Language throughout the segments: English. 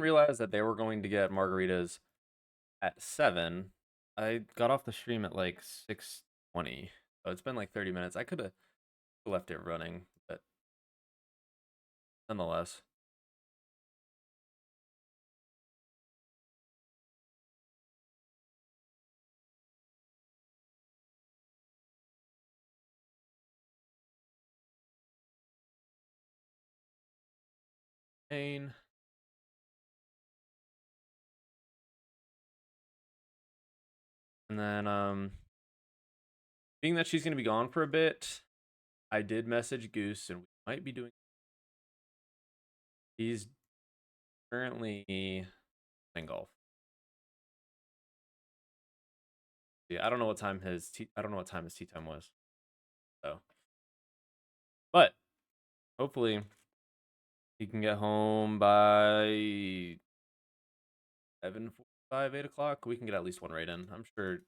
realize that they were going to get margaritas at 7. I got off the stream at like 6:20. So it's been like 30 minutes. I could have left it running, but nonetheless. Pain. And then being that she's gonna be gone for a bit, I did message Goose and we might be doing he's currently playing golf. Yeah, I don't know what time his I don't know what time his tea time was. So but hopefully he can get home by 7:45, 8 o'clock. We can get at least one right in. I'm sure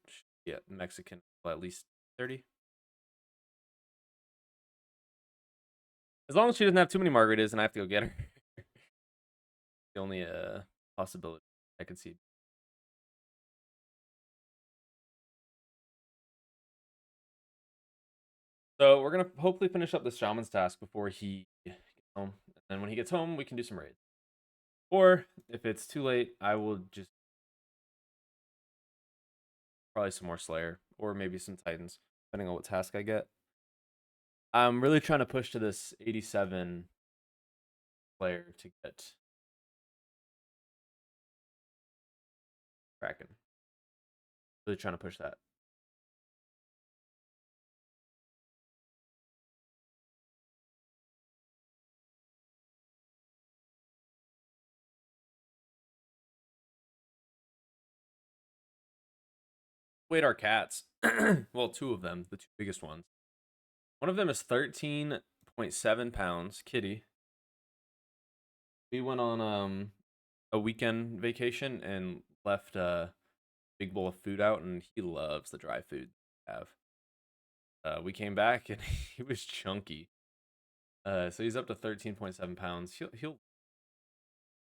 yeah, Mexican at least 30. As long as she doesn't have too many margaritas and I have to go get her. The only possibility I could see. So we're gonna hopefully finish up the shaman's task before he gets home. And then when he gets home, we can do some raids. Or if it's too late, I will just probably some more Slayer or maybe some Titans, depending on what task I get. I'm really trying to push to this 87 player to get Kraken. Really trying to push that. Wait, our cats. Well, two of them, the two biggest ones. One of them is 13.7 pounds, Kitty. We went on a weekend vacation and left a big bowl of food out, and he loves the dry food we have. We came back and he was chunky. So he's up to 13.7 pounds. He'll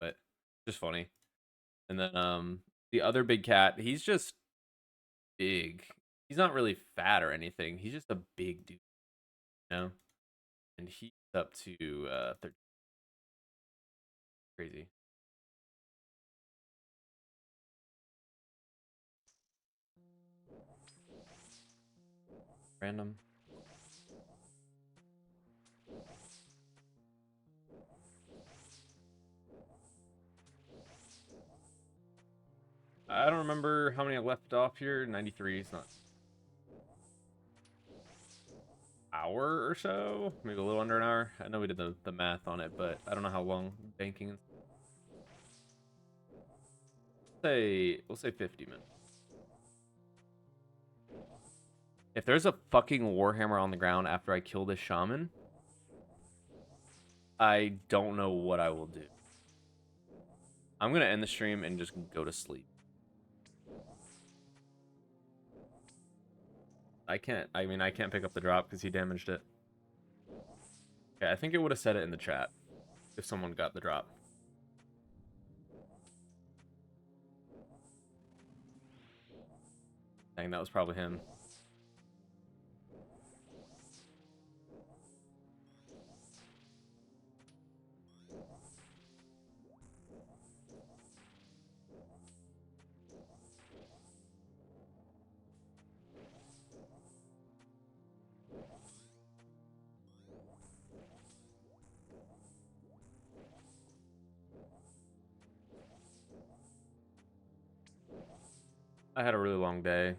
but just funny. And then the other big cat, he's just big. He's not really fat or anything. He's just a big dude, you know? And he's up to 13. Crazy. Random. I don't remember how many I left off here. 93 is not hour or so, maybe a little under an hour. I know we did the math on it, but I don't know how long banking is. We'll say 50 minutes. If there's a fucking warhammer on the ground after I kill this shaman, I don't know what I will do. I'm gonna end the stream and just go to sleep. I can't pick up the drop because he damaged it. Okay, I think it would have said it in the chat if someone got the drop. Dang, that was probably him. I had a really long day,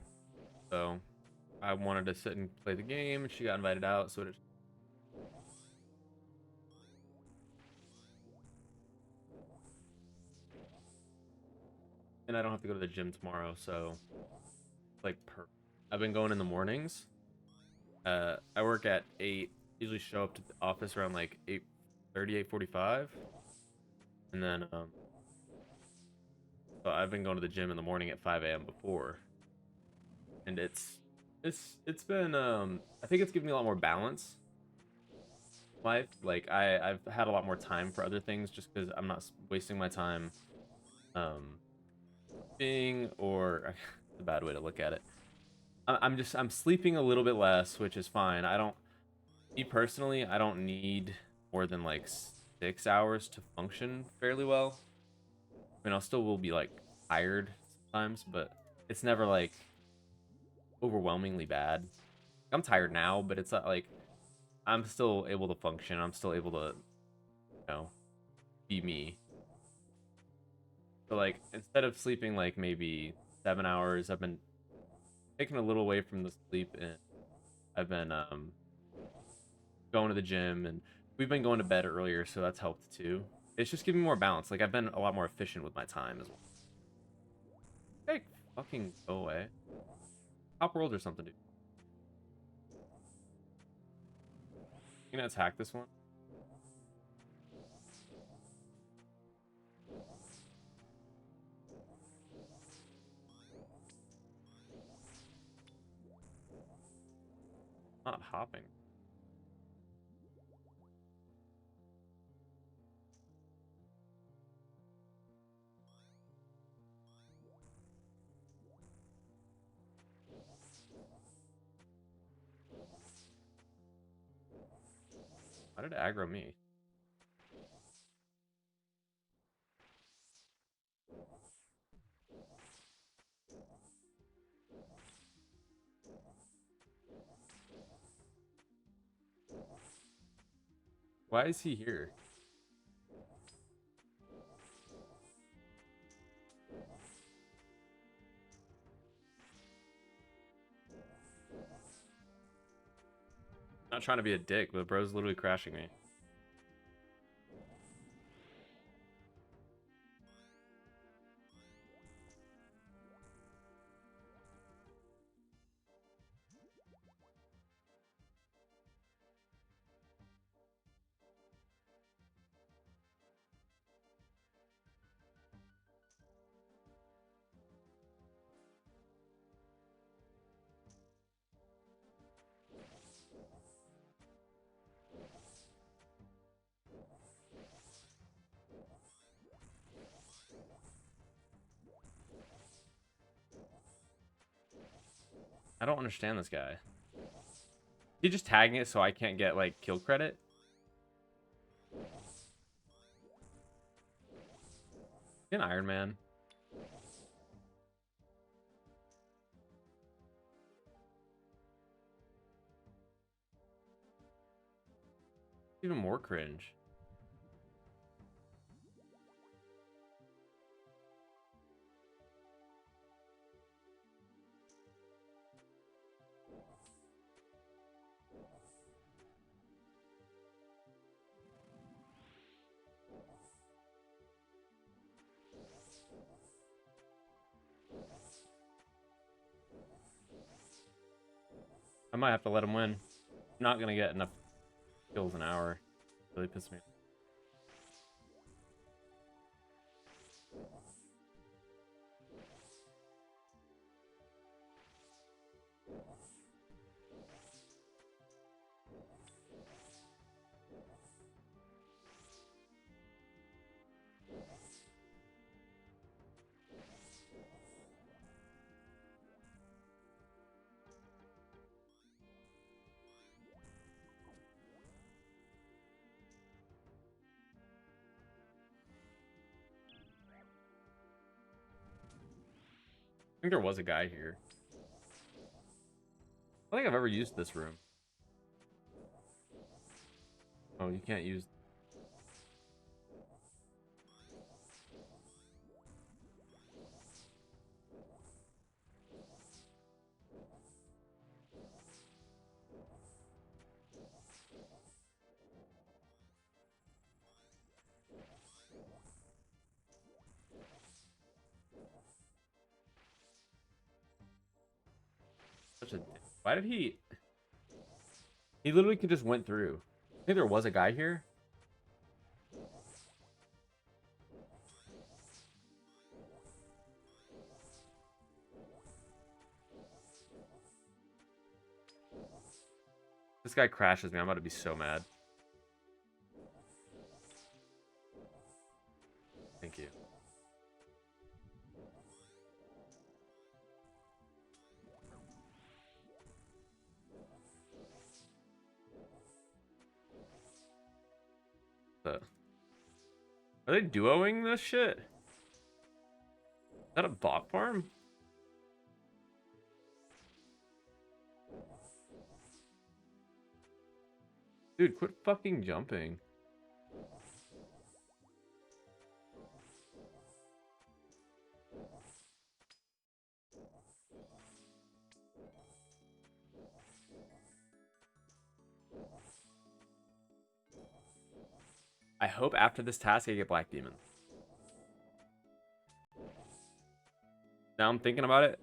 so I wanted to sit and play the game. She got invited out, so it. And I don't have to go to the gym tomorrow, so like I've been going in the mornings. I work at 8. Usually show up to the office around like 8:30, 8:45, and then so I've been going to the gym in the morning at 5 a.m. before, and it's been I think it's given me a lot more balance. Life like I've had a lot more time for other things just because I'm not wasting my time being or it's a bad way to look at it. I'm sleeping a little bit less, which is fine. I don't me personally, I don't need more than like 6 hours to function fairly well. I mean, I'll still will be like tired sometimes, but it's never like overwhelmingly bad. I'm tired now, but it's not like I'm still able to function. I'm still able to, be me. So like instead of sleeping like maybe 7 hours, I've been taking a little away from the sleep, and I've been going to the gym, and we've been going to bed earlier, so that's helped too. It's just giving me more balance. Like I've been a lot more efficient with my time as well. Hey, fucking go away. Top world or something, dude. You gonna attack this one? Not hopping. Why did it aggro me? Why is he here? Not trying to be a dick, but bro's literally crashing me. I don't understand this guy. He just tagging it so I can't get like kill credit? An Iron Man. Even more cringe. I might have to let him win. I'm not gonna get enough kills an hour. Really pissed me off. I think there was a guy here. I don't think I've ever used this room. Oh, you can't use. Such a. Why did he? He literally could just went through. I think there was a guy here. This guy crashes me. I'm about to be so mad. Thank you. Are they duoing this shit? Is that a bot farm? Dude, quit fucking jumping. I hope after this task I get Black Demon. Now I'm thinking about it.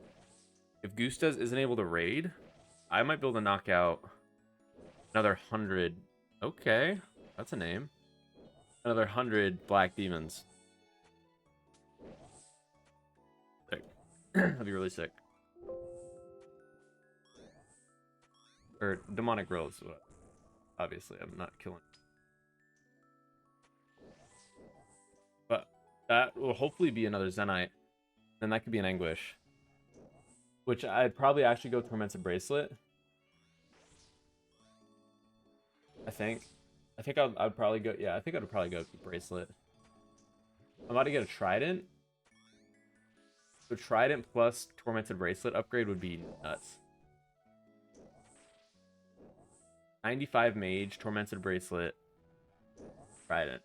If Gustas isn't able to raid, I might be able to knock out another 100. Okay, that's a name. Another 100 Black Demons. Sick. That'd be really sick. Or Demonic Grills. Obviously, I'm not killing. But that will hopefully be another Zenite. Then that could be an Anguish. Which I'd probably actually go Tormented Bracelet. I think I'd probably go. Yeah, I think I'd probably go Bracelet. I'm about to get a Trident. So Trident plus Tormented Bracelet upgrade would be nuts. 95 Mage, Tormented Bracelet, Trident.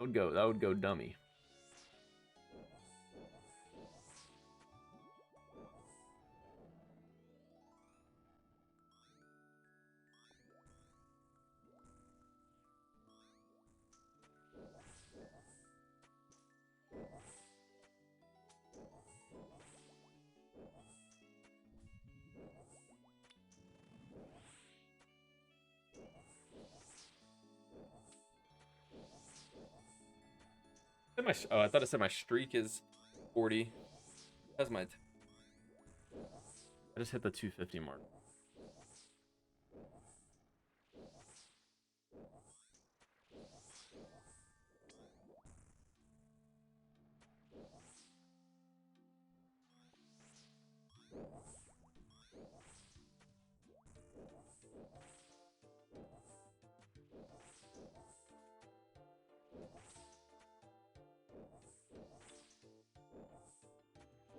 That would go dummy. Oh, I thought it said my streak is 40. That's my. I just hit the 250 mark.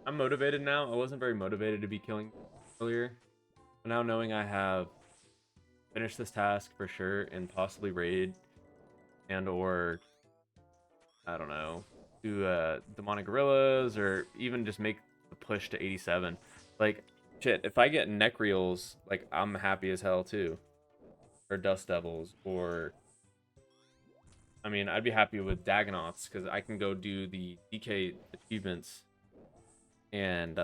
I'm motivated now. I wasn't very motivated to be killing earlier. But now knowing I have finished this task for sure and possibly raid and or I don't know, do demonic gorillas or even just make the push to 87. Like shit, if I get Necreals, like I'm happy as hell too. Or Dust Devils or I mean, I'd be happy with Dagonauts because I can go do the DK achievements and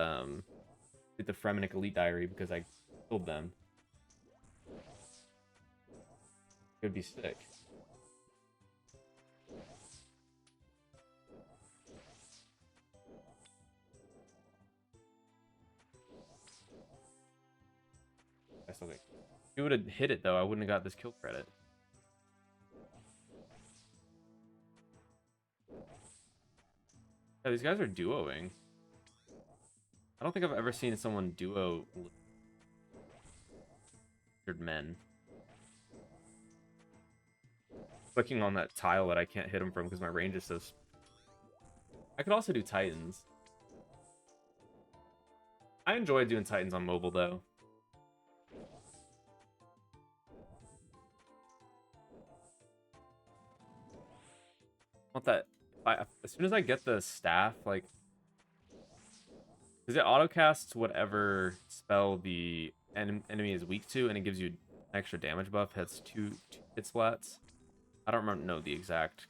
get the Fremenic Elite Diary because I killed them. It would be sick. I still think if you would have hit it though, I wouldn't have got this kill credit. Yeah, these guys are duoing. I don't think I've ever seen someone duo men. Clicking on that tile that I can't hit him from because my range is so. I could also do Titans. I enjoy doing Titans on mobile though. I want that. As soon as I get the staff, like. Because it autocasts whatever spell the enemy is weak to, and it gives you an extra damage buff. Has two hit splats. I don't know the exact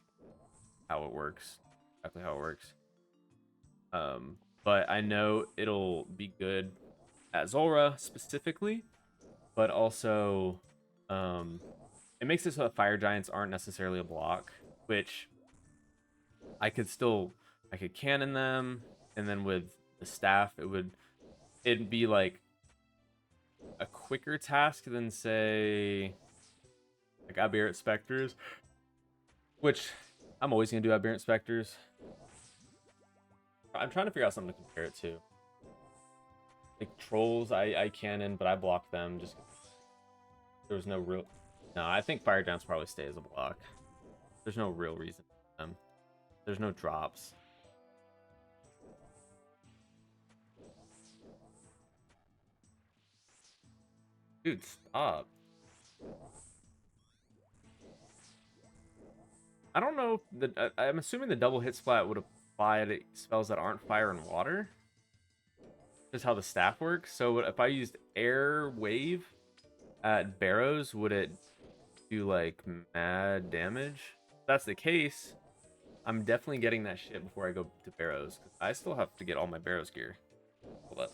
how it works. Exactly how it works. But I know it'll be good at Zulrah specifically, but also it makes it so that fire giants aren't necessarily a block, which I could cannon them, and then with the staff it'd be like a quicker task than say like Aberrant Specters, which I'm always gonna do Aberrant Specters. I'm trying to figure out something to compare it to. Like trolls, I cannon, but I block them just there was no real. No, I think fire giants probably stay as a block. There's no real reason for them. There's no drops. Dude, stop. I don't know if I'm assuming the double hit splat would apply to spells that aren't fire and water. Is how the staff works. So if I used air wave at Barrows, would it do like mad damage? If that's the case, I'm definitely getting that shit before I go to Barrows. Cause I still have to get all my Barrows gear. Hold up.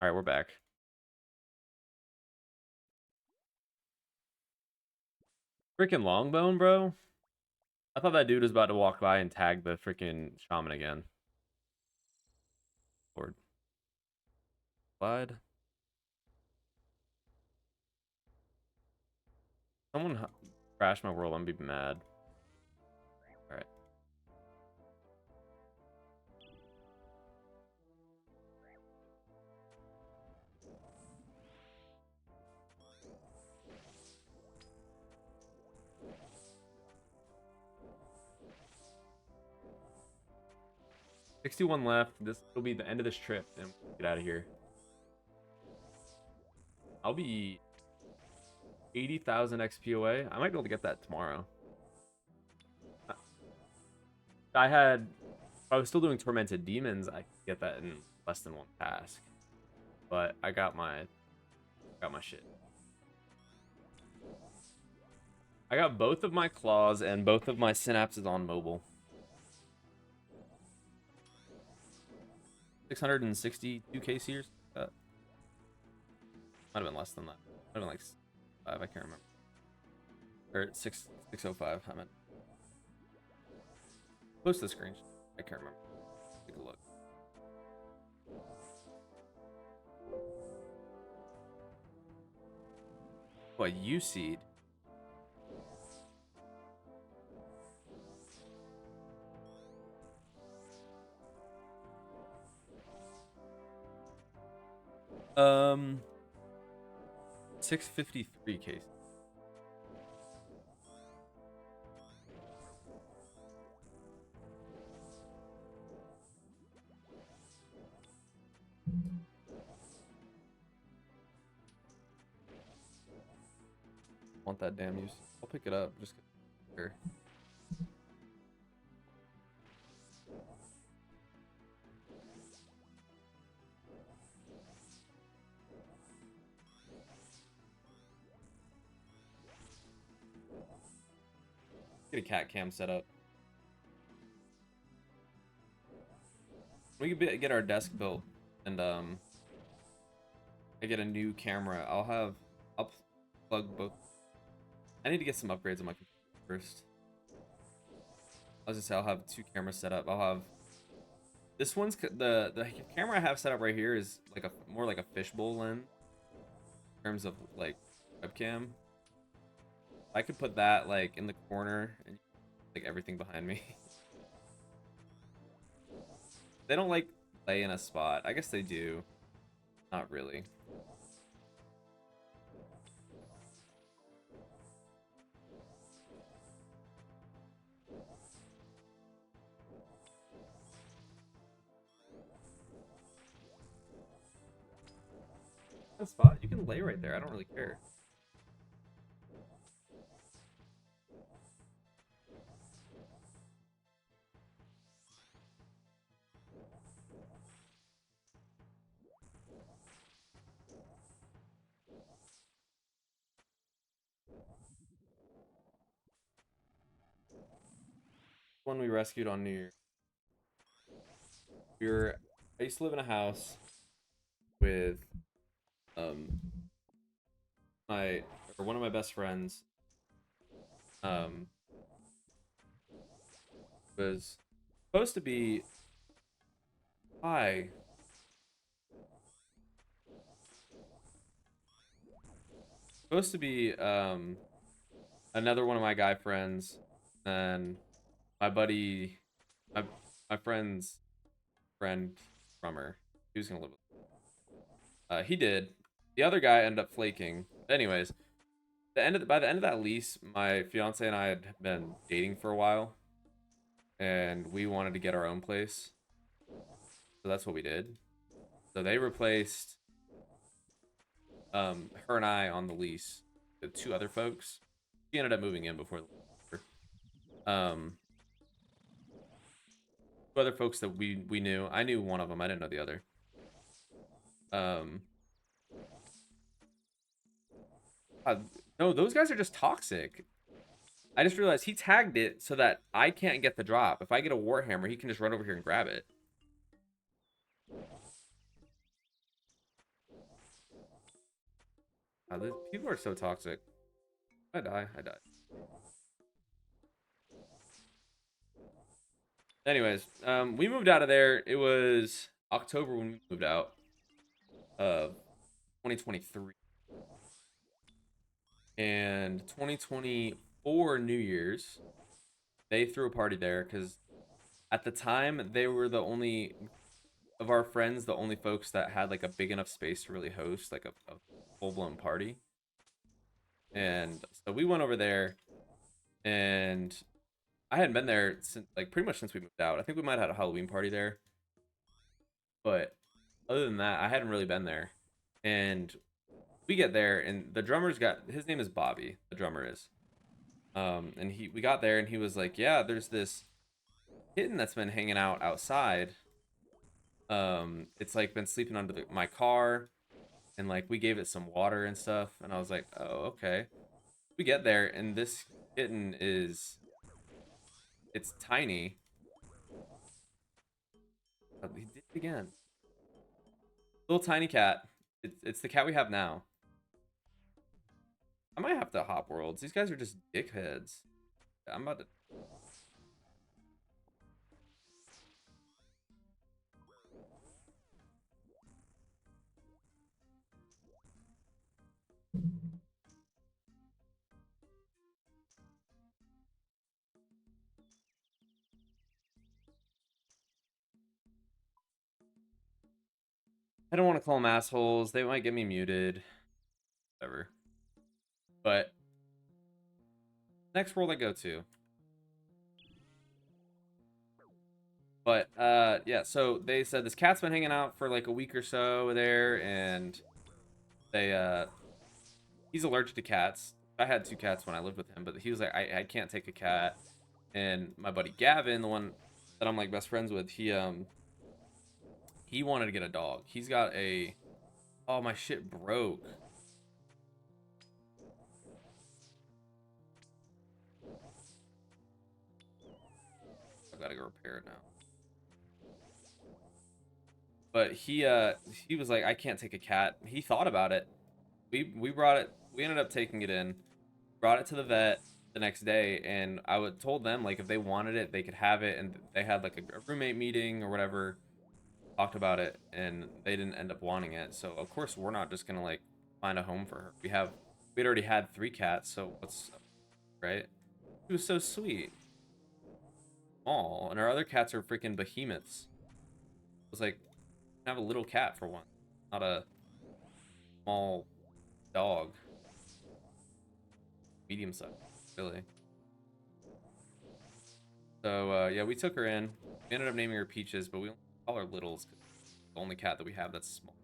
All right, we're back. Freaking Longbone, bro. I thought that dude was about to walk by and tag the freaking shaman again. Lord. Slide. Someone crash my world, I'm gonna be mad. All right. $61 left. This will be the end of this trip, and we'll get out of here. I'll be 80,000 XP away. I might be able to get that tomorrow. If I was still doing Tormented Demons, I could get that in less than one task. But I got my shit. I got both of my claws and both of my synapses on mobile. 662k seers. Might have been less than that. Might have been like 5. I can't remember. Or 605. I meant. Post the screen. I can't remember. Take a look. What, U-Seed? Um, 653 case. Want that damn use? I'll pick it up. Just here. Get a cat cam set up. We could get our desk built, and I get a new camera. I'll plug both. I need to get some upgrades on my computer first. I was just say I'll have 2 cameras set up. I'll have this one's the camera I have set up right here is like more like a fishbowl lens in terms of like webcam. I could put that like in the corner and like everything behind me. They don't like lay in a spot. I guess they do. Not really. A spot you can lay right there. I don't really care. One we rescued on New Year. I used to live in a house with one of my best friends was supposed to be another one of my guy friends, and my buddy, my friend's friend from her. He was gonna live with. He did. The other guy ended up flaking. Anyways, by the end of that lease, my fiance and I had been dating for a while, and we wanted to get our own place. So that's what we did. So they replaced her and I on the lease with 2 other folks. She ended up moving in before the 2 other folks that we knew. I knew one of them. I didn't know the other. No, those guys are just toxic. I just realized he tagged it so that I can't get the drop. If I get a Warhammer, he can just run over here and grab it. People are so toxic. I die. I died. Anyways, we moved out of there. It was October when we moved out of 2023. And 2024 New Year's, they threw a party there because at the time they were the only of our friends, the only folks that had like a big enough space to really host like a full-blown party. And so we went over there, and I hadn't been there since like pretty much since we moved out. I think we might have had a Halloween party there, but other than that, I hadn't really been there. And we get there, and the drummer's got his name is Bobby. The drummer is, and we got there, and he was like, "Yeah, there's this kitten that's been hanging out outside. It's like been sleeping under my car, and like we gave it some water and stuff." And I was like, "Oh, okay." We get there, and this kitten it's tiny. Oh, he did it again. Little tiny cat. It's the cat we have now. I might have to hop worlds. These guys are just dickheads. I'm about to. I don't want to call them assholes. They might get me muted. Whatever. But next world I go to. But yeah, so they said this cat's been hanging out for like a week or so there, and they he's allergic to cats. I had 2 cats when I lived with him, but he was like, I can't take a cat. And my buddy Gavin, the one that I'm like best friends with, he wanted to get a dog. He's got a oh my shit broke. I gotta go repair it now. But he was like, I can't take a cat. He thought about it. We brought it. We ended up taking it in, brought it to the vet the next day, and I would told them like if they wanted it, they could have it, and they had like a roommate meeting or whatever, talked about it, and they didn't end up wanting it. So of course we're not just gonna like find a home for her. We'd already had 3 cats, so what's right? She was so sweet, small, and our other cats are freaking behemoths. It was like have a little cat for one, not a small dog, medium size, really. So yeah, we took her in. We ended up naming her Peaches, but we only call her Littles because it's the only cat that we have that's small.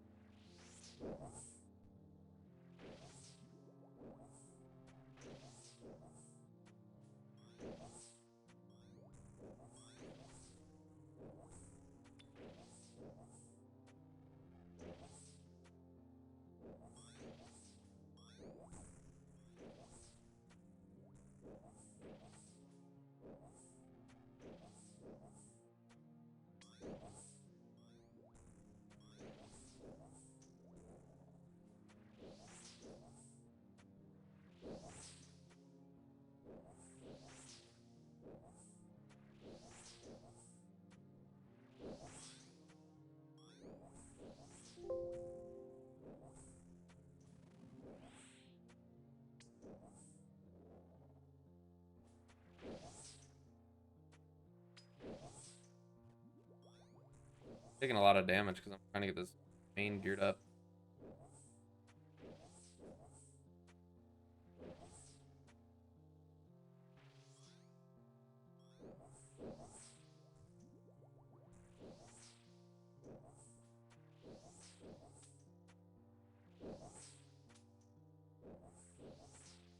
Taking a lot of damage because I'm trying to get this main geared up.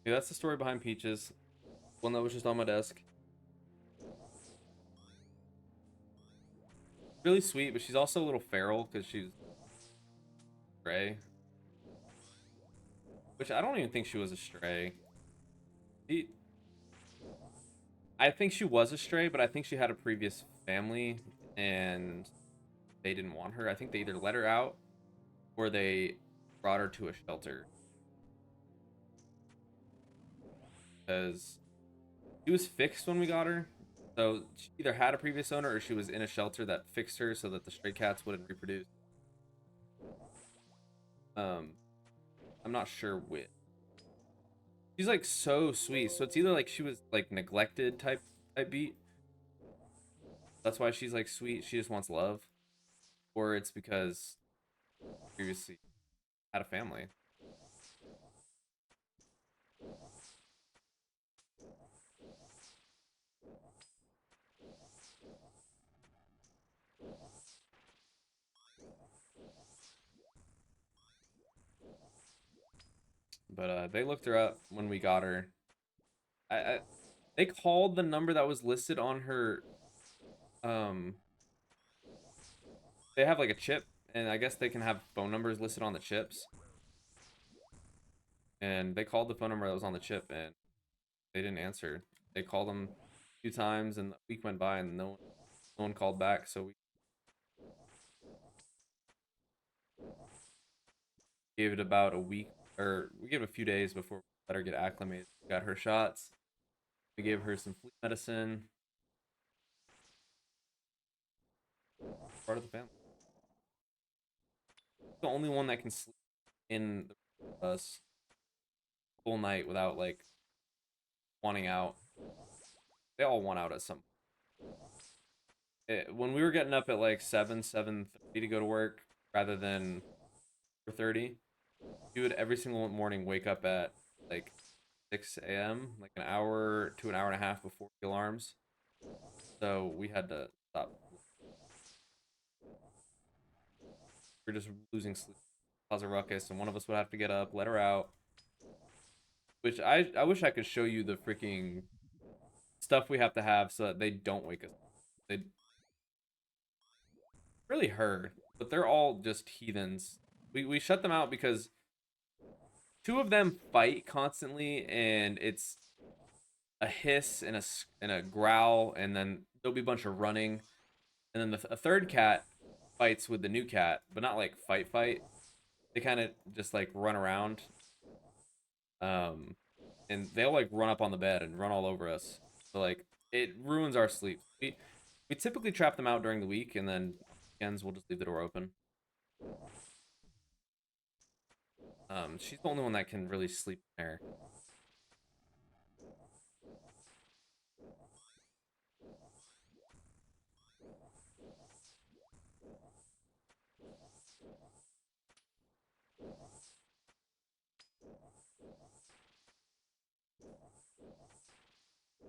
Yeah, that's the story behind Peaches. One that was just on my desk. Really sweet, but she's also a little feral because she's stray. Which I don't even think she was a stray. She, I think she was a stray, but I think she had a previous family and they didn't want her. I think they either let her out or they brought her to a shelter. because she was fixed when we got her. So she either had a previous owner or she was in a shelter that fixed her so that the stray cats wouldn't reproduce. Um, I'm not sure which. She's like so sweet. So it's either like she was like neglected type beat. That's why she's like sweet. She just wants love, or it's because previously had a family. But they looked her up when we got her. I they called the number that was listed on her. Um, they have like a chip, and I guess they can have phone numbers listed on the chips. And they called the phone number that was on the chip, and they didn't answer. They called them a few times, and a week went by, and no one called back. So we gave it about a week, or we gave it a few days before we let her get acclimated. We got her shots. We gave her some flea medicine. Part of the family. The only one that can sleep in us full night without like wanting out. They all want out at some. When we were getting up at like 7:30 to go to work, rather than 4:30, we would every single morning wake up at like 6 a.m., like an hour to an hour and a half before the alarms. So we had to stop. We are just losing sleep, cause a ruckus, and one of us would have to get up, let her out. Which I wish I could show you the freaking stuff we have to have so that they don't wake us. They really her, but they're all just heathens. We shut them out because two of them fight constantly, and it's a hiss and a growl, and then there'll be a bunch of running, and then a third cat fights with the new cat, but not like fight. They kind of just like run around, um, and they'll like run up on the bed and run all over us. So like it ruins our sleep. We typically trap them out during the week, and then weekends we'll just leave the door open. She's the only one that can really sleep there.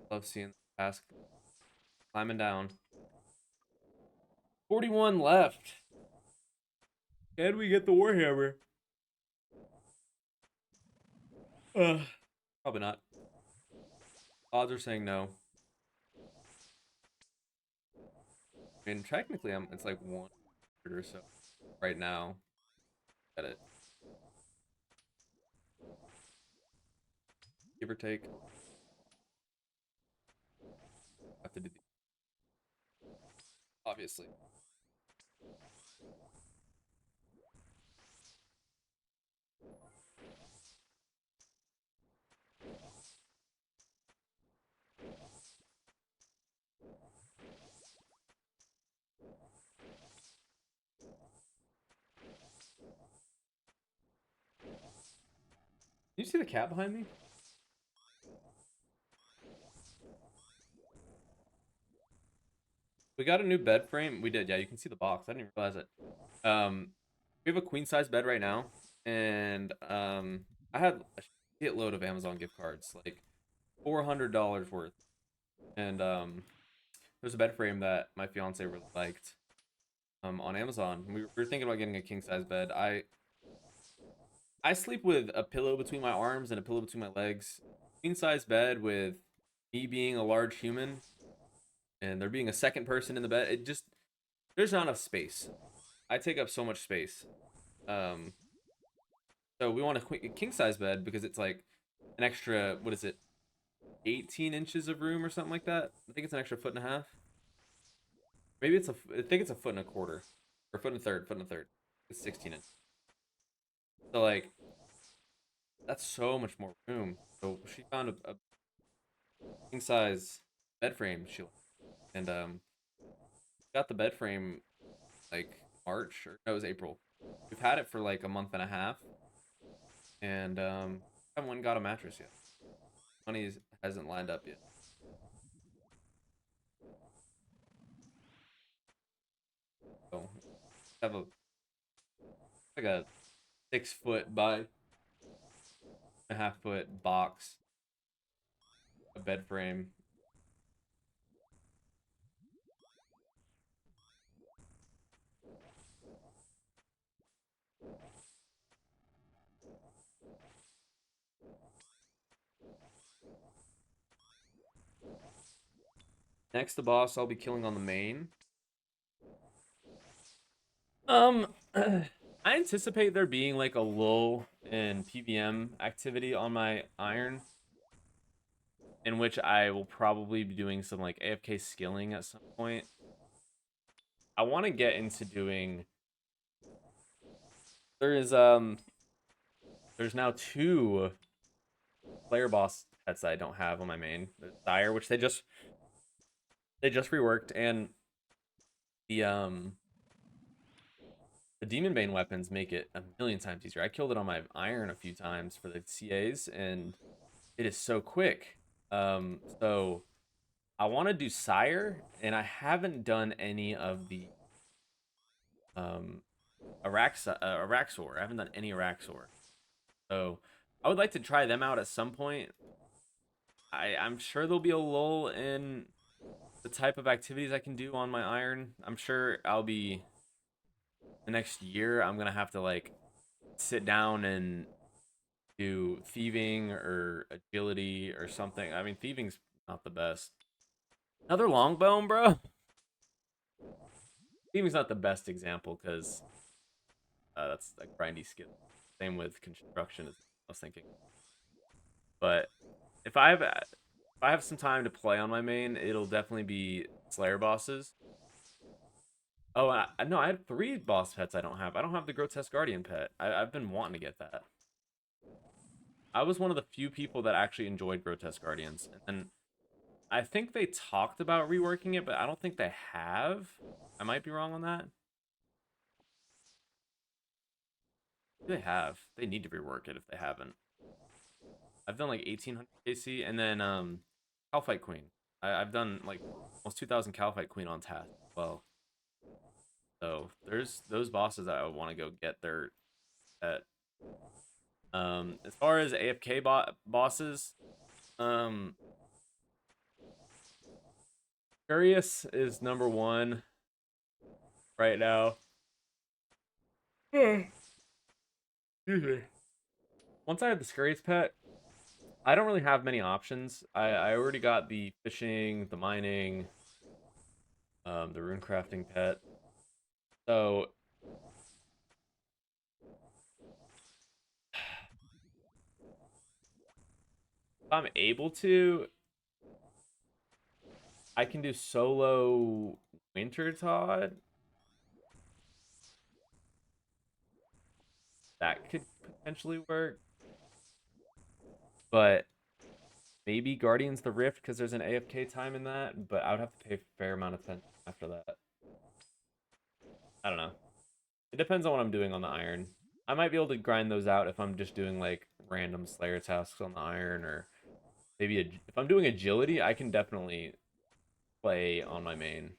Love seeing the task climbing down. 41 left. Can we get the Warhammer? Uh, Probably not. Odds are saying no. I mean, technically, it's like 100 or so right now. At it, give or take. Have to do the obviously. You see the cat behind me? We got a new bed frame. We did, yeah. You can see the box. I didn't even realize it. We have a queen size bed right now, and I had a shitload of Amazon gift cards, like $400 worth, and there's a bed frame that my fiance really liked, on Amazon. We were thinking about getting a king size bed. I sleep with a pillow between my arms and a pillow between my legs. Queen size bed with me being a large human and there being a second person in the bed. It just there's not enough space. I take up so much space. Um, so we want a king size bed because it's like an extra, what is it, 18 inches of room or something like that. I think it's an extra foot and a half. Maybe I think it's a foot and a quarter, or foot and a third. It's 16 inches. So like that's so much more room. So she found a king size bed frame shield, and got the bed frame like March or no, it was April. We've had it for like a month and a half, and haven't went and got a mattress yet. Money hasn't lined up yet. So have like a 6 foot by a half foot box, a bed frame. Next, the boss I'll be killing on the main. I anticipate there being like a lull in PVM activity on my iron, in which I will probably be doing some like AFK skilling at some point. I want to get into doing. There is there's now 2 player boss pets that I don't have on my main. There's Dire, which they just reworked, and the um the Demon Bane weapons make it a million times easier. I killed it on my iron a few times for the CAs, and it is so quick. So I want to do Sire, and I haven't done any of the um Araxor. I haven't done any Araxor. So I would like to try them out at some point. I'm sure there'll be a lull in the type of activities I can do on my iron. I'm sure I'll be the next year. I'm gonna have to like sit down and do thieving or agility or something. I mean, thieving's not the best. Another longbone, bro. Thieving's not the best example because that's a grindy skill. Same with construction, as I was thinking. But if I have some time to play on my main, it'll definitely be Slayer bosses. Oh, no, I had 3 boss pets I don't have. I don't have the Grotesque Guardian pet. I've been wanting to get that. I was one of the few people that actually enjoyed Grotesque Guardians. And I think they talked about reworking it, but I don't think they have. I might be wrong on that. They have. They need to rework it if they haven't. I've done like 1800 KC, and then Calfight Queen. I've done like almost 2000 Calfight Queen on task as well. So there's those bosses that I would want to go get their at. As far as AFK bosses, um, Curious is number 1 right now. Excuse me. Once I have the Scurrius pet, I don't really have many options. I already got the fishing, the mining, the rune crafting pet. So if I'm able to, I can do solo Winter Todd. That could potentially work. But maybe Guardians the Rift because there's an AFK time in that, but I would have to pay a fair amount of attention after that. I don't know. It depends on what I'm doing on the iron. I might be able to grind those out if I'm just doing like random Slayer tasks on the iron, or maybe if I'm doing agility, I can definitely play on my main.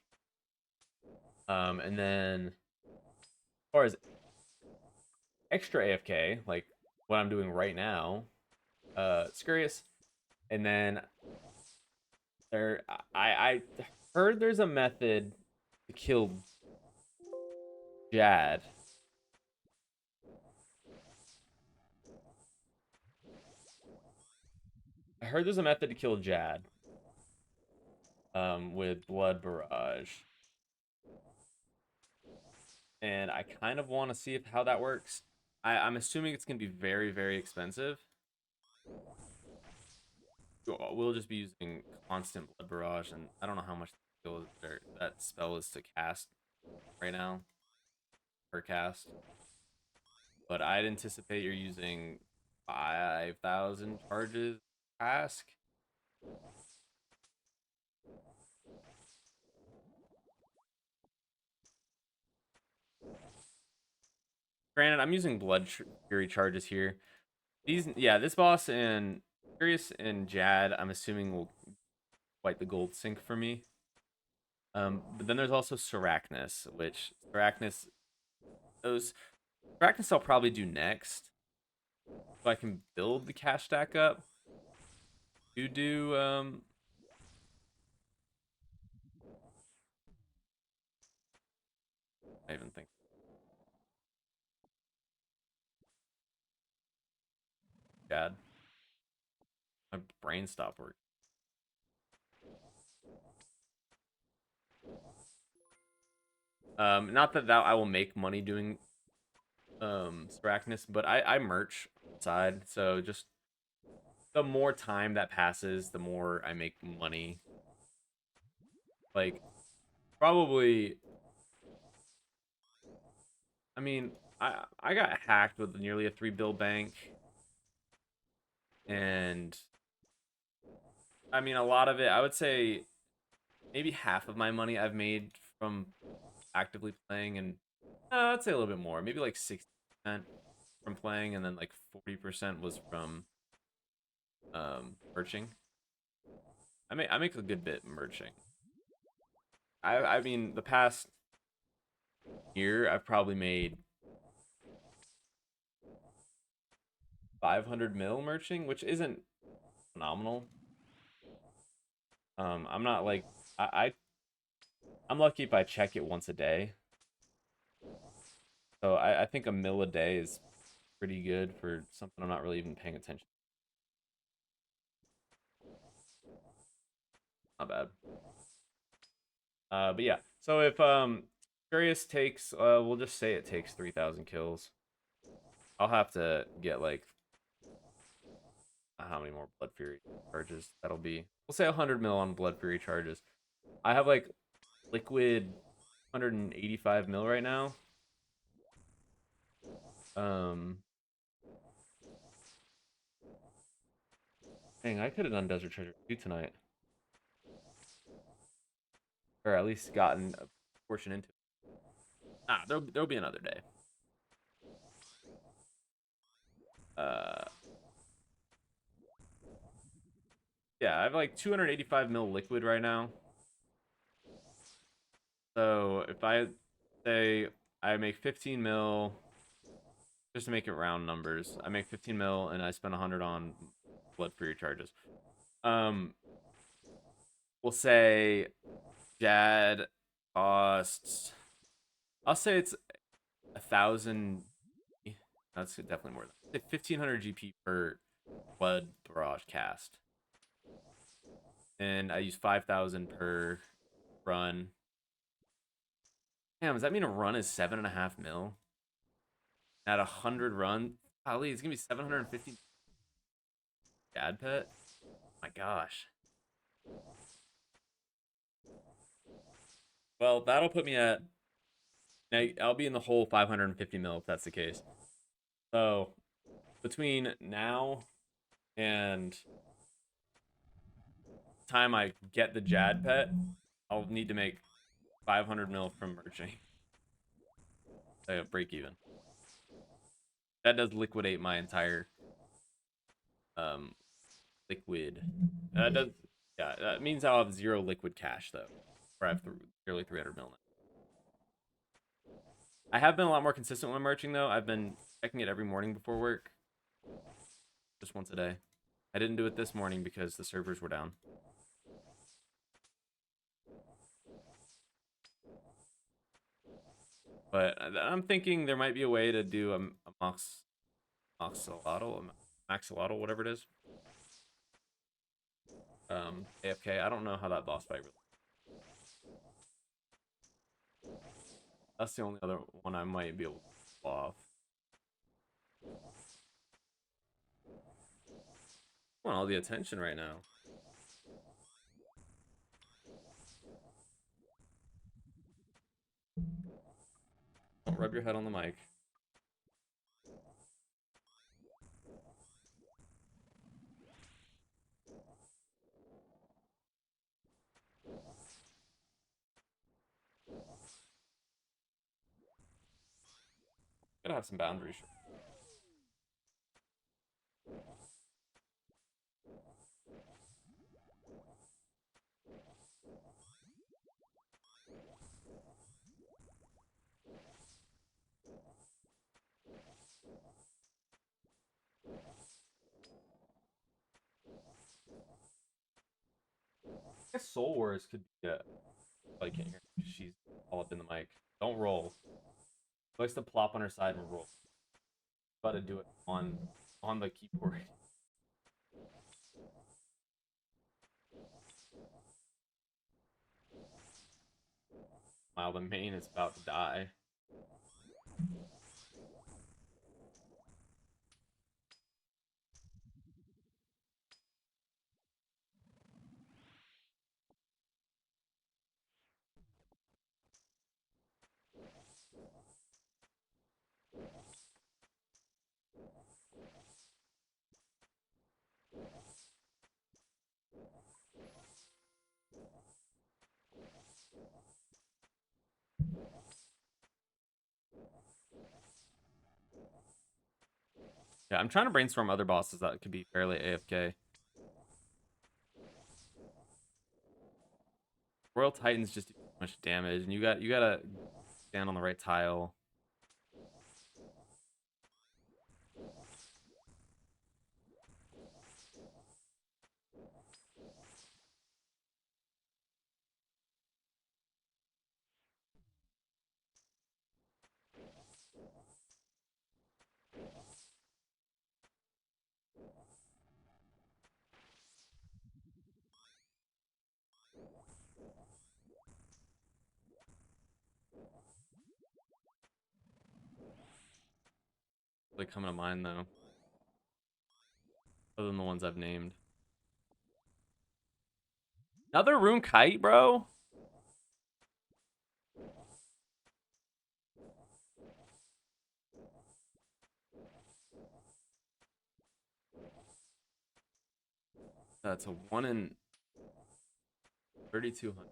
And then as far as extra AFK, like what I'm doing right now, Scurious, and then I heard there's a method to kill Jad. I heard there's a method to kill Jad with Blood Barrage. And I kind of want to see how that works. I'm assuming it's going to be very, very expensive. We'll just be using constant Blood Barrage, and I don't know how much that spell is to cast right now per cast. But I'd anticipate you're using 5,000 charges task. Granted, I'm using Fury charges here. Yeah, this boss and Furious and Jad, I'm assuming will wipe the gold sink for me. But then there's also Sarachnis, which those Sarachnis I'll probably do next, so I can build the cash stack up. You do I even think Jad. My brain stopped working. Not that I will make money doing Sarachnis, but I merch side, so just the more time that passes, the more I make money. Like probably, I mean, I got hacked with nearly a 3 bill bank, and I mean a lot of it. I would say maybe half of my money I've made from actively playing, and I'd say a little bit more, maybe like 60% from playing, and then like 40% was from merching. I make a good bit merching. I mean the past year I've probably made 500 mil merching, which isn't phenomenal. I'm not like I I'm lucky if I check it once a day. So I think a mil a day is pretty good for something I'm not really even paying attention. Not bad. But yeah. So if Furious takes we'll just say it takes 3,000 kills. I'll have to get like how many more Blood Fury charges that'll be. We'll say 100 mil on Blood Fury charges. I have like liquid 185 mil right now. Um Dang, I could have done Desert Treasure 2 tonight. Or at least gotten a portion into it. There'll be another day. Uh, yeah, I have like 285 mil liquid right now. So if I say I make 15 mil, just to make it round numbers, I make 15 mil and I spend 100 on blood for your charges. Um, we'll say Jad costs. I'll say it's 1,000. That's definitely more than 1,500 GP per blood barrage cast. And I use 5,000 per run. Damn, does that mean a run is 7.5 mil? At 100 run, golly, it's gonna be 750 dad pet. My gosh. Well, that'll put me at. Now I'll be in the whole 550 mil if that's the case. So between now and time I get the Jad pet, I'll need to make 500 mil from merching. Break even. That does liquidate my entire um liquid. That does, yeah. That means I'll have 0 liquid cash though, where I have nearly 300 mil. I have been a lot more consistent when merching though. I've been checking it every morning before work, just once a day. I didn't do it this morning because the servers were down. But I'm thinking there might be a way to do a maxolotl, whatever it is. AFK. I don't know how that boss fight really. That's the only other one I might be able to pull off. I want all the attention right now. Don't rub your head on the mic. Gotta have some boundaries. I guess Soul Wars could be I can't hear. She's all up in the mic. Don't roll. She likes to plop on her side and roll. Got to do it on the keyboard. While the main is about to die. Yeah, I'm trying to brainstorm other bosses that could be fairly AFK. Royal Titans just do too much damage, and you gotta stand on the right tile. Really coming to mind though, other than the ones I've named. Another Rune Kite, bro. That's a 1 in 3,200.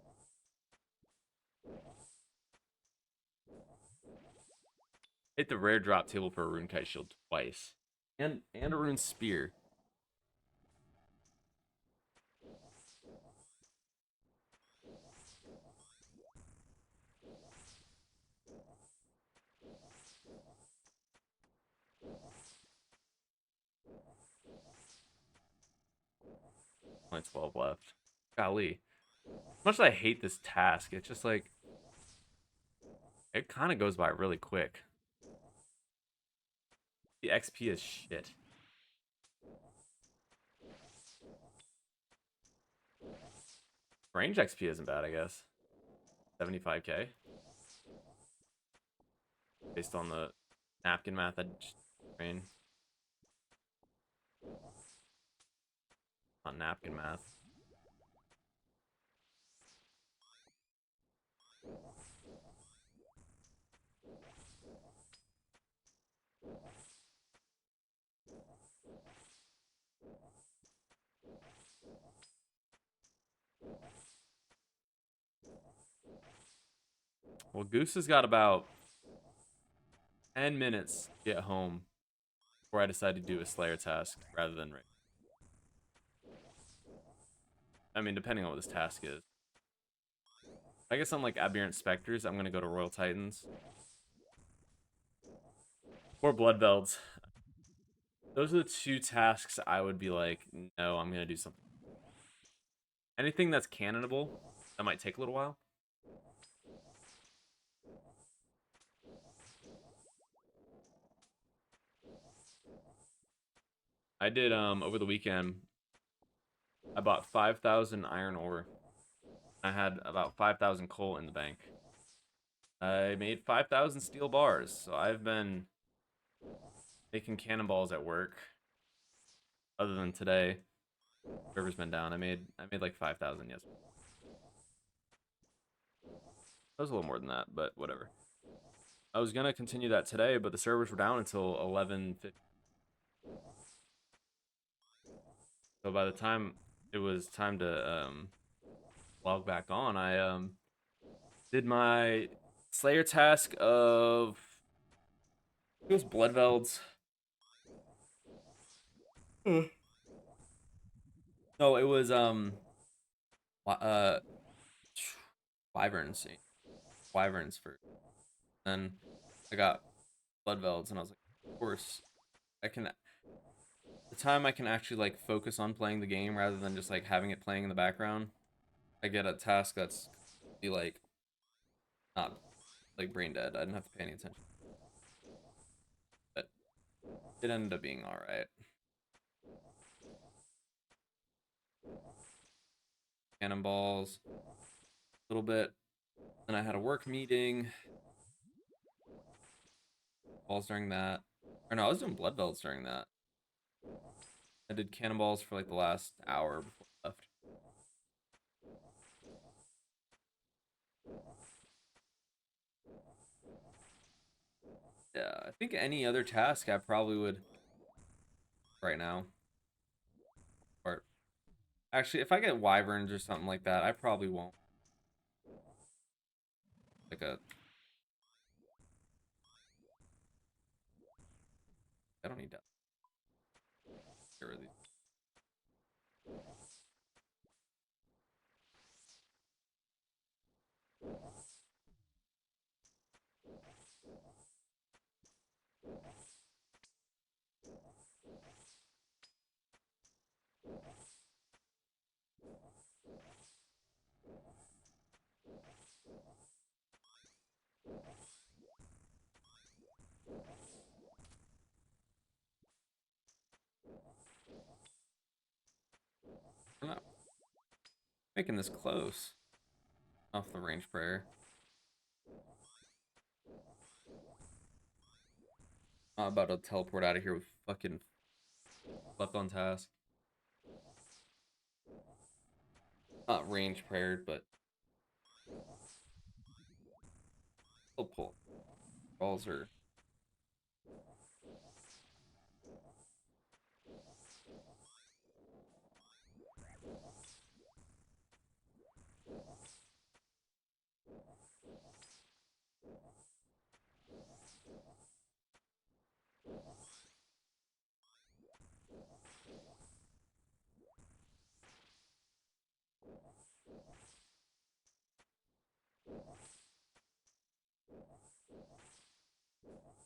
Hit the rare drop table for a Rune Kite shield twice, and a Rune Spear. Only 12 left. Golly, as much as I hate this task, it's just like it kind of goes by really quick. The XP is shit. Range XP isn't bad, I guess. 75k. Based on the napkin math I just ran. Not napkin math. Well, Goose has got about 10 minutes to get home before I decide to do a Slayer task rather than Raid. I mean, depending on what this task is. I guess on like Aberrant Specters, I'm gonna go to Royal Titans. Or Bloodvelds. Those are the two tasks I would be like, no, I'm gonna do something. Anything that's cannonable, that might take a little while. I did over the weekend. I bought 5,000 iron ore. I had about 5,000 coal in the bank. I made 5,000 steel bars, so I've been making cannonballs at work. Other than today, server's been down. I made like 5,000 yesterday. That was a little more than that, but whatever. I was gonna continue that today, but the servers were down until 11:50. So by the time it was time to log back on, I did my Slayer task of It was Bloodvelds. No, it was uh wyverns. Wyverns first. Then I got Bloodvelds, and I was like, of course, I can. The time I can actually like focus on playing the game rather than just like having it playing in the background. I get a task that's be like not like brain dead. I didn't have to pay any attention, but it ended up being all right. Cannonballs, a little bit. Then I had a work meeting. Balls during that. Or no, I was doing Bloodvelds during that. I did cannonballs for like the last hour before I left. Yeah, I think any other task I probably would right now. Or actually, if I get wyverns or something like that, I probably won't. Like a, I don't need that. Get rid of these. I'm not making this close off the range prayer. I'm about to teleport out of here with fucking left on task. Not range prayer, but I'll pull. Balls are.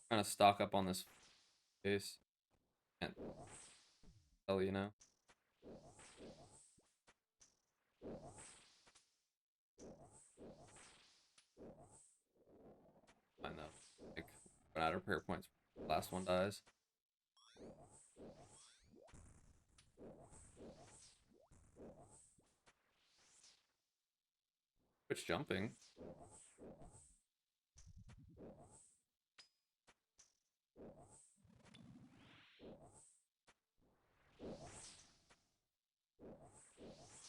Trying to stock up on this face. Can't tell you now. I know. Like, run out of prayer points. Last one dies. Which jumping?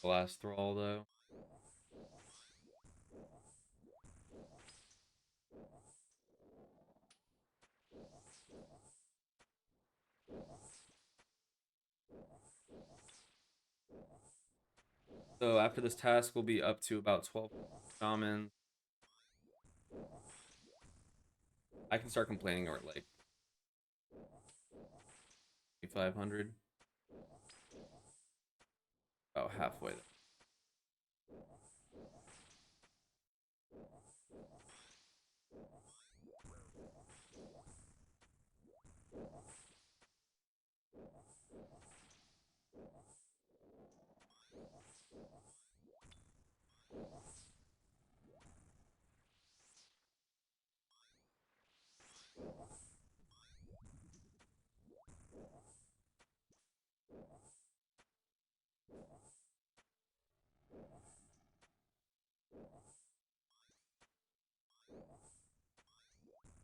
The last thrall though. So after this task, we'll be up to about 12 shamans. I can start complaining or like 500. About halfway there.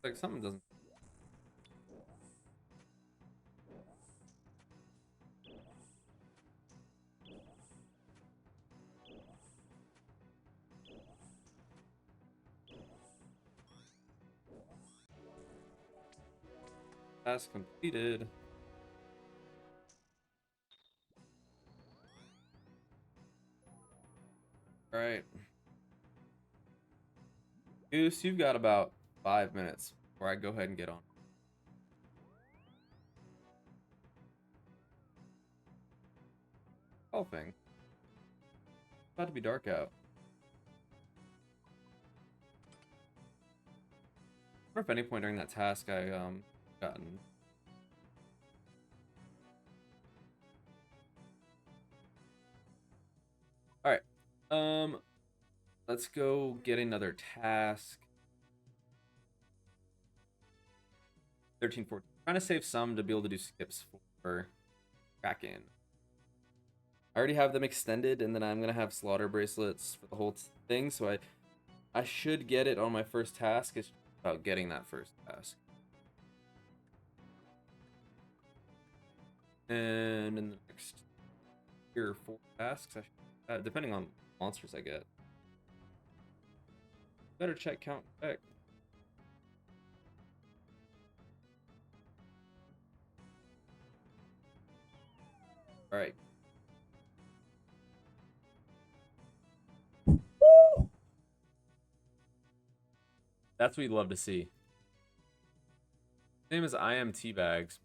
Like something doesn't. Task completed. All right. Goose, you've got about 5 minutes before I go ahead and get on. golfing. It's about to be dark out. I wonder if at any point during that task I gotten. All right. Let's go get another task. 13, 14. Trying to save some to be able to do skips for Kraken. I already have them extended, and then I'm gonna have slaughter bracelets for the whole thing, so I should get it on my first task. It's about getting that first task. And in the next 3 or 4 tasks, depending on monsters I get. Better check count check. All right. That's what you'd love to see. His name is I Am Teabags.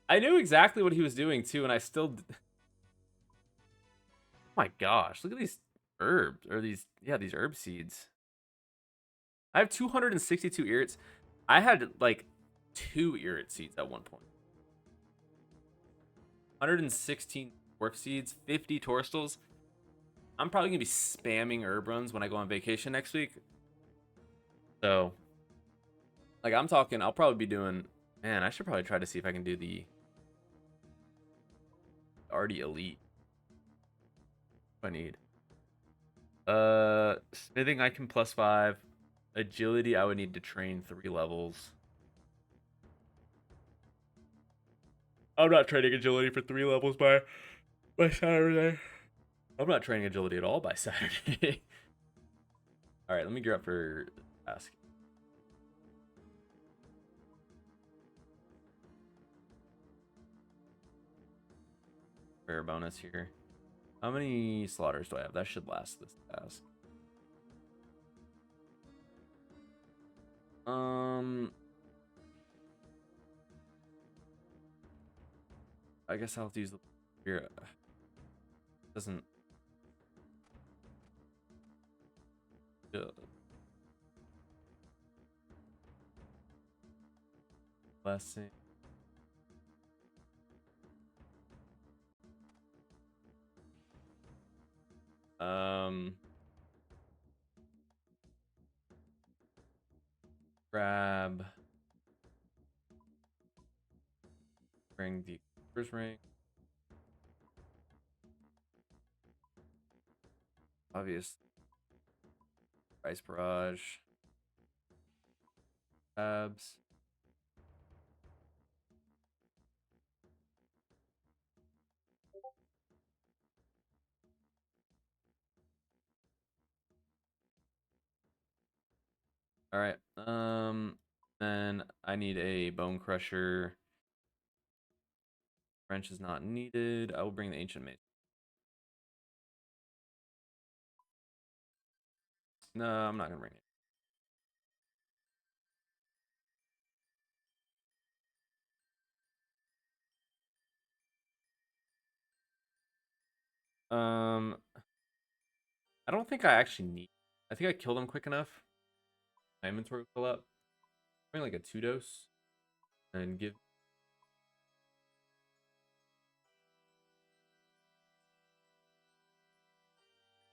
I knew exactly what he was doing too, and I still. Oh my gosh! Look at these herbs, or these herb seeds. I have 262 irrits. I had like 2 irrit seeds at one point. 116 dwarf seeds, 50 torstals. I'm probably gonna be spamming herb runs when I go on vacation next week. So, like, I'm talking, I'll probably be doing. Man, I should probably try to see if I can do the already elite. What I need. Smithing I can +5. Agility I would need to train 3 levels. I'm not training agility for 3 levels by Saturday. I'm not training agility at all by Saturday. All right, let me gear up for task. Fair bonus here. How many slaughters do I have? That should last this task. I guess I'll have to use the here. Doesn't. Blessing. Grab. Bring the first ring. Obvious. Ice barrage. Tabs. All right. Then I need a bone crusher. Wrench is not needed. I will bring the ancient mace. No, I'm not gonna bring it. I don't think I actually need. I think I killed him quick enough. My inventory will fill up. Bring like a 2 dose and give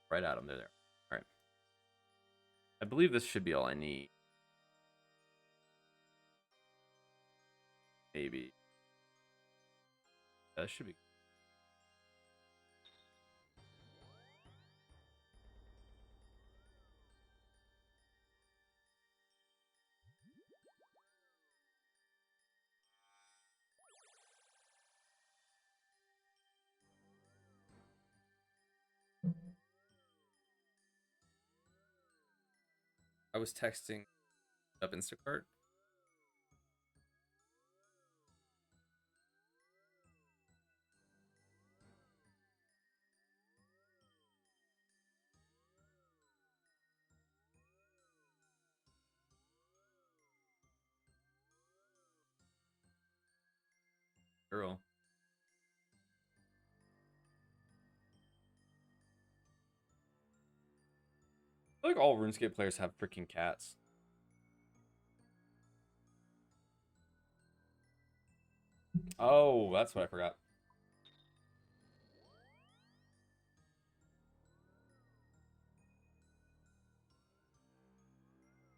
right at him. There. All right. I believe this should be all I need. Maybe. That should be. I was texting up Instacart. girl. I feel like all RuneScape players have freaking cats. Oh, that's what I forgot.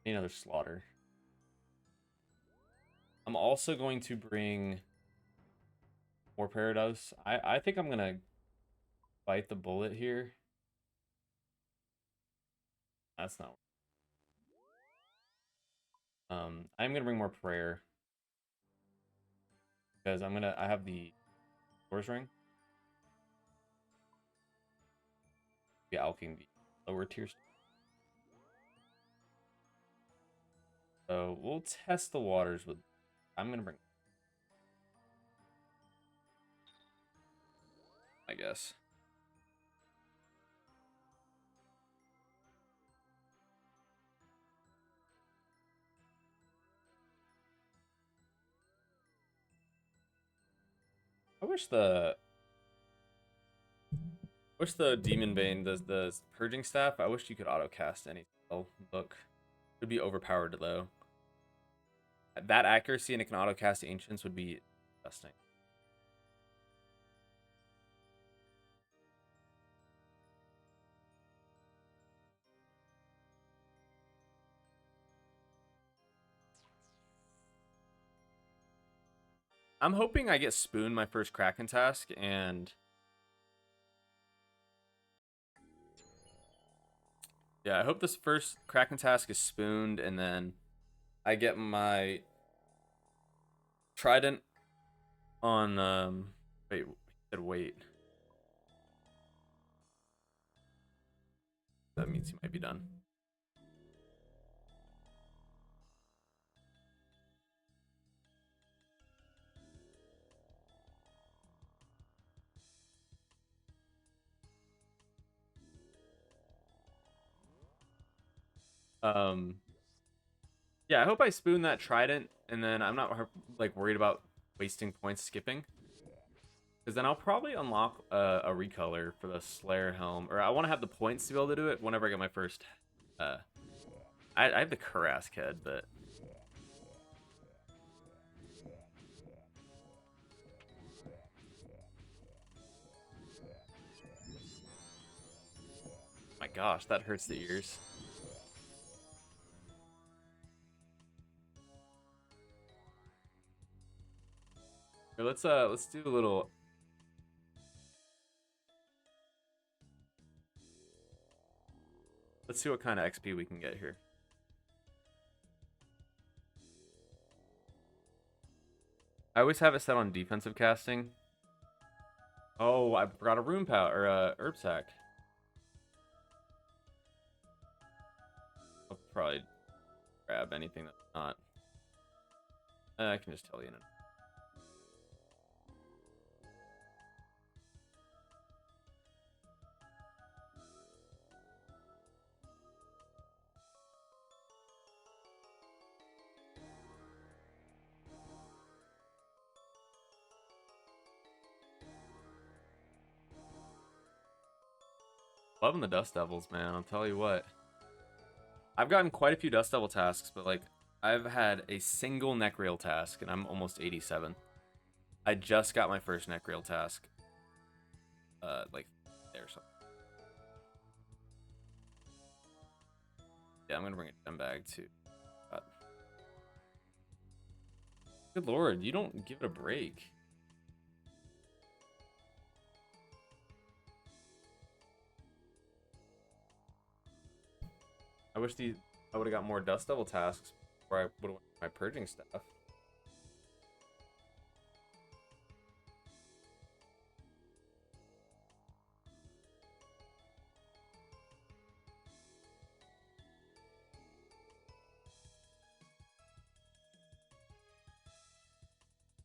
Another slaughter. I'm also going to bring more Parados. I think I'm gonna bite the bullet here. That's not. I'm gonna bring more prayer because I have the Force Ring. Be alking the lower tiers. So we'll test the waters with. I'm gonna bring. I guess. I wish the Demon Bane does the Purging Staff. I wish you could auto cast any spell book. It would be overpowered though. That accuracy and it can auto cast Ancients would be disgusting. I'm hoping I get Spoon my first Kraken task, and yeah, I hope this first Kraken task is spooned, and then I get my Trident on wait, he said wait. That means he might be done. Yeah, I hope I spoon that Trident, and then I'm not like worried about wasting points skipping. Because then I'll probably unlock a recolor for the Slayer Helm. Or I want to have the points to be able to do it whenever I get my first... I have the Karask head, but... My gosh, that hurts the ears. Here, let's do a little... Let's see what kind of XP we can get here. I always have it set on defensive casting. Oh, I forgot a rune power or a herb sack. I'll probably grab anything that's not. I can just tell you in a 11 the Dust Devils, man. I'll tell you what. I've gotten quite a few Dust Devil tasks, but like I've had a single neck rail task, and I'm almost 87. I just got my first neck rail task. Like there or something. Yeah, I'm gonna bring a gem bag too. God. Good lord, you don't give it a break. I wish I would have got more Dust Devil tasks before I would have my purging stuff.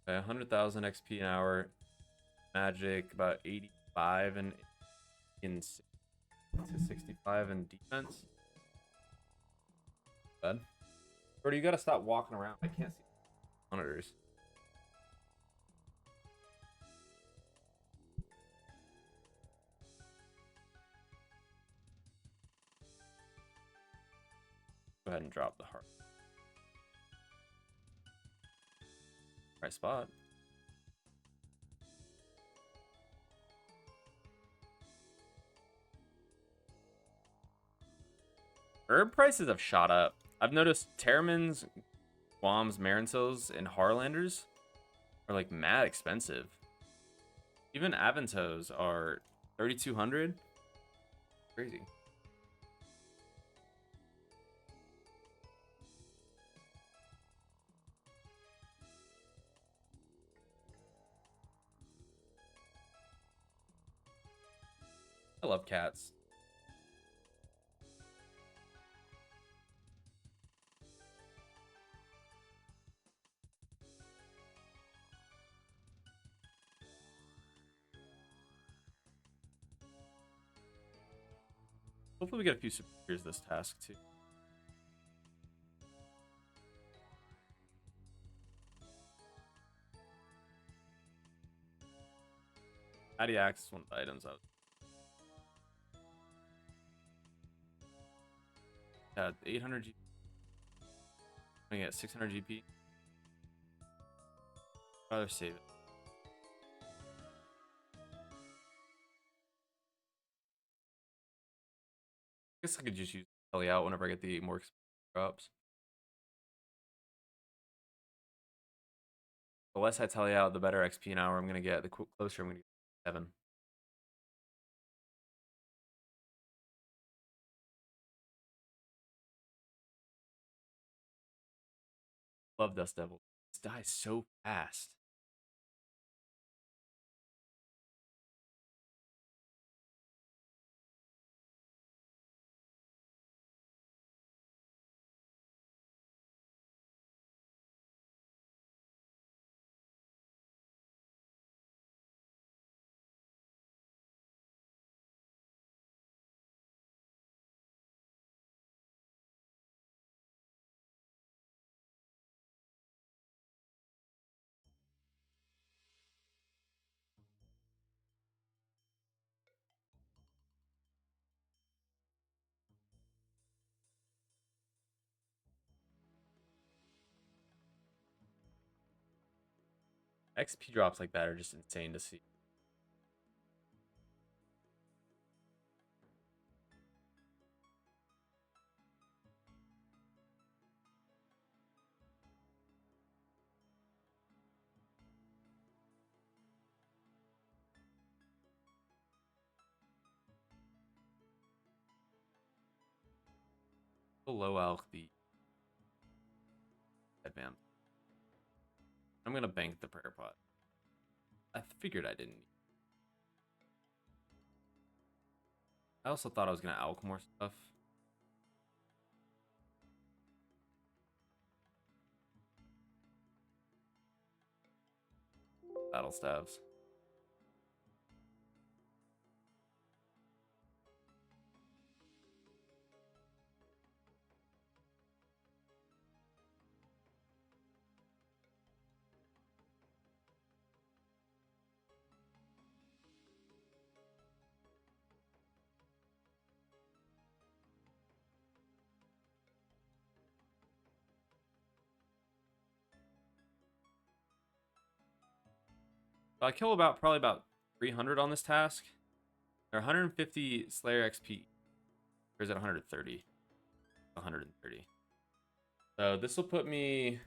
Okay, 100,000 XP an hour, magic about 85 and in to 65 in defense. Bad. Or you gotta stop walking around. I can't see monitors. Go ahead and drop the heart. Right spot. Herb prices have shot up. I've noticed Terramins, Guams, Marintils, and Harlanders are like mad expensive. Even Aventos are 3,200. Crazy. I love cats. Hopefully we get a few superiors this task too. Patty Axe is one of the items I was. Yeah, 800 GP. I'm gonna get 600 GP. I'd rather save it. I guess I could just use Telly out whenever I get the more expensive drops. The less I Telly out, the better XP an hour I'm gonna get. The closer I'm gonna get 7. Love Dust Devil. This dies so fast. XP drops like that are just insane to see. Low alch the advance. I'm gonna bank the prayer pot. I figured I didn't. I also thought I was gonna alch more stuff. Battle staves. So I kill probably about 300 on this task. They're 150 Slayer XP. Or is it 130? 130. So this will put me.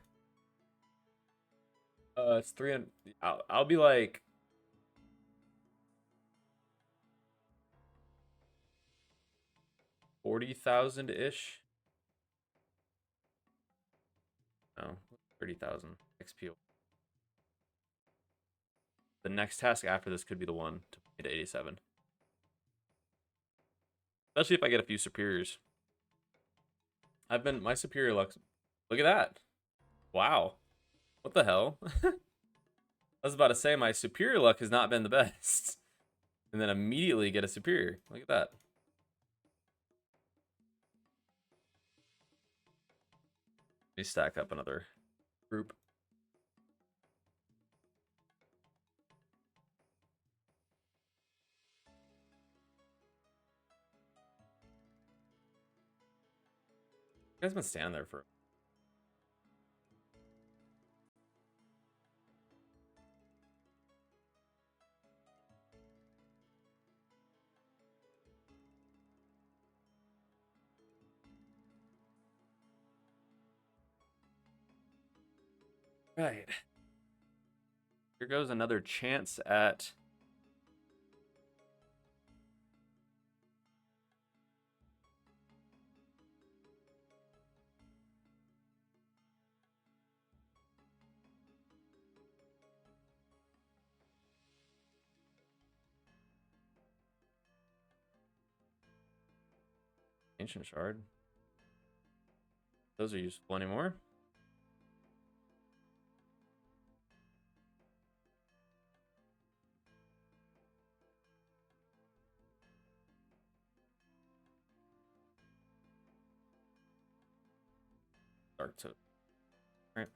It's 300. I'll be like 40,000 ish. No, 30,000 XP. The next task after this could be the one to put me to 87. Especially if I get a few superiors. My superior luck. Look at that. Wow. What the hell? I was about to say my superior luck has not been the best. And then immediately get a superior. Look at that. Let me stack up another group. guy's been standing there for. Right. Here goes another chance at. Ancient Shard. Those are useful anymore. Dark Toad. Right.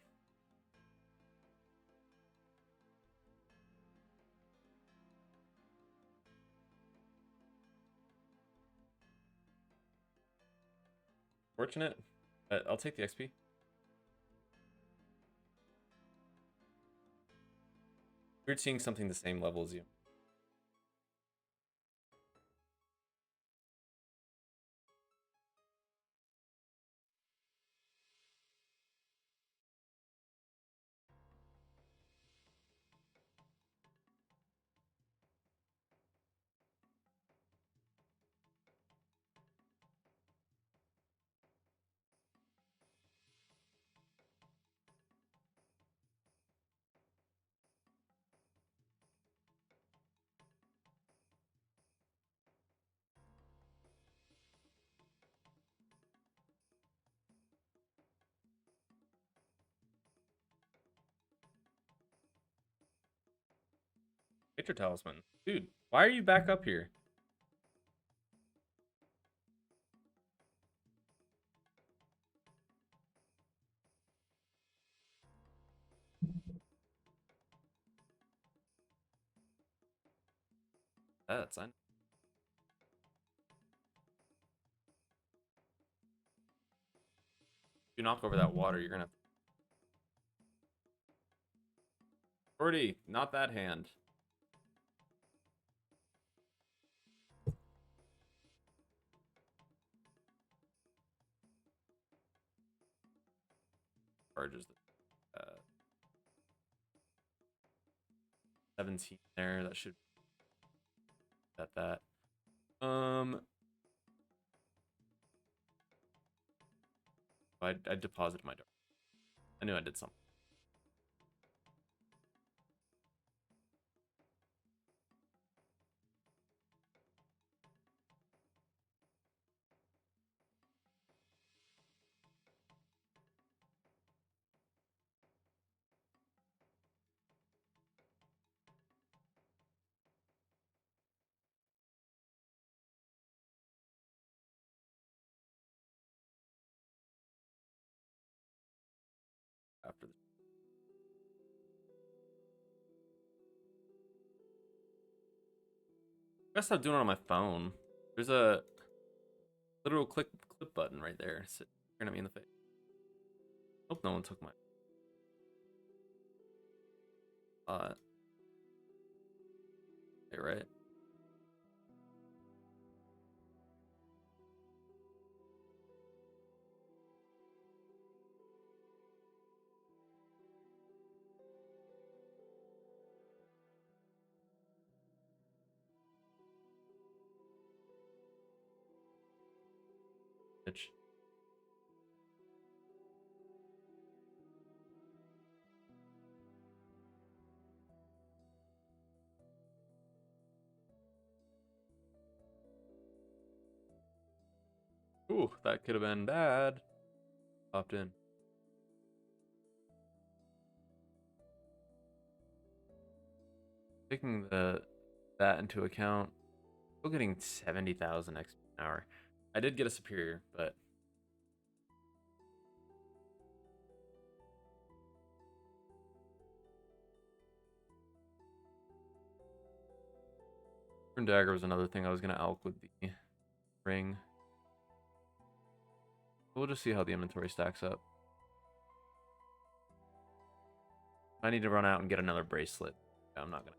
Fortunate. I'll take the XP. Weird seeing something the same level as you. Victor Talisman. Dude, why are you back up here? That's I. If you knock over that water, you're gonna. 40, not that hand. Charges the 17 there. That should that. I deposited my dark. I knew I did something. After this. I guess I'm doing it on my phone. There's a literal clip button right there. Staring at me in the face. Hope no one took my. Okay, right. Bitch. Ooh, that could have been bad. Popped in. Taking that into account, still getting 70,000 XP an hour. I did get a superior, but Rune Dagger was another thing I was gonna elk with the ring. We'll just see how the inventory stacks up. I need to run out and get another bracelet. No, I'm not gonna.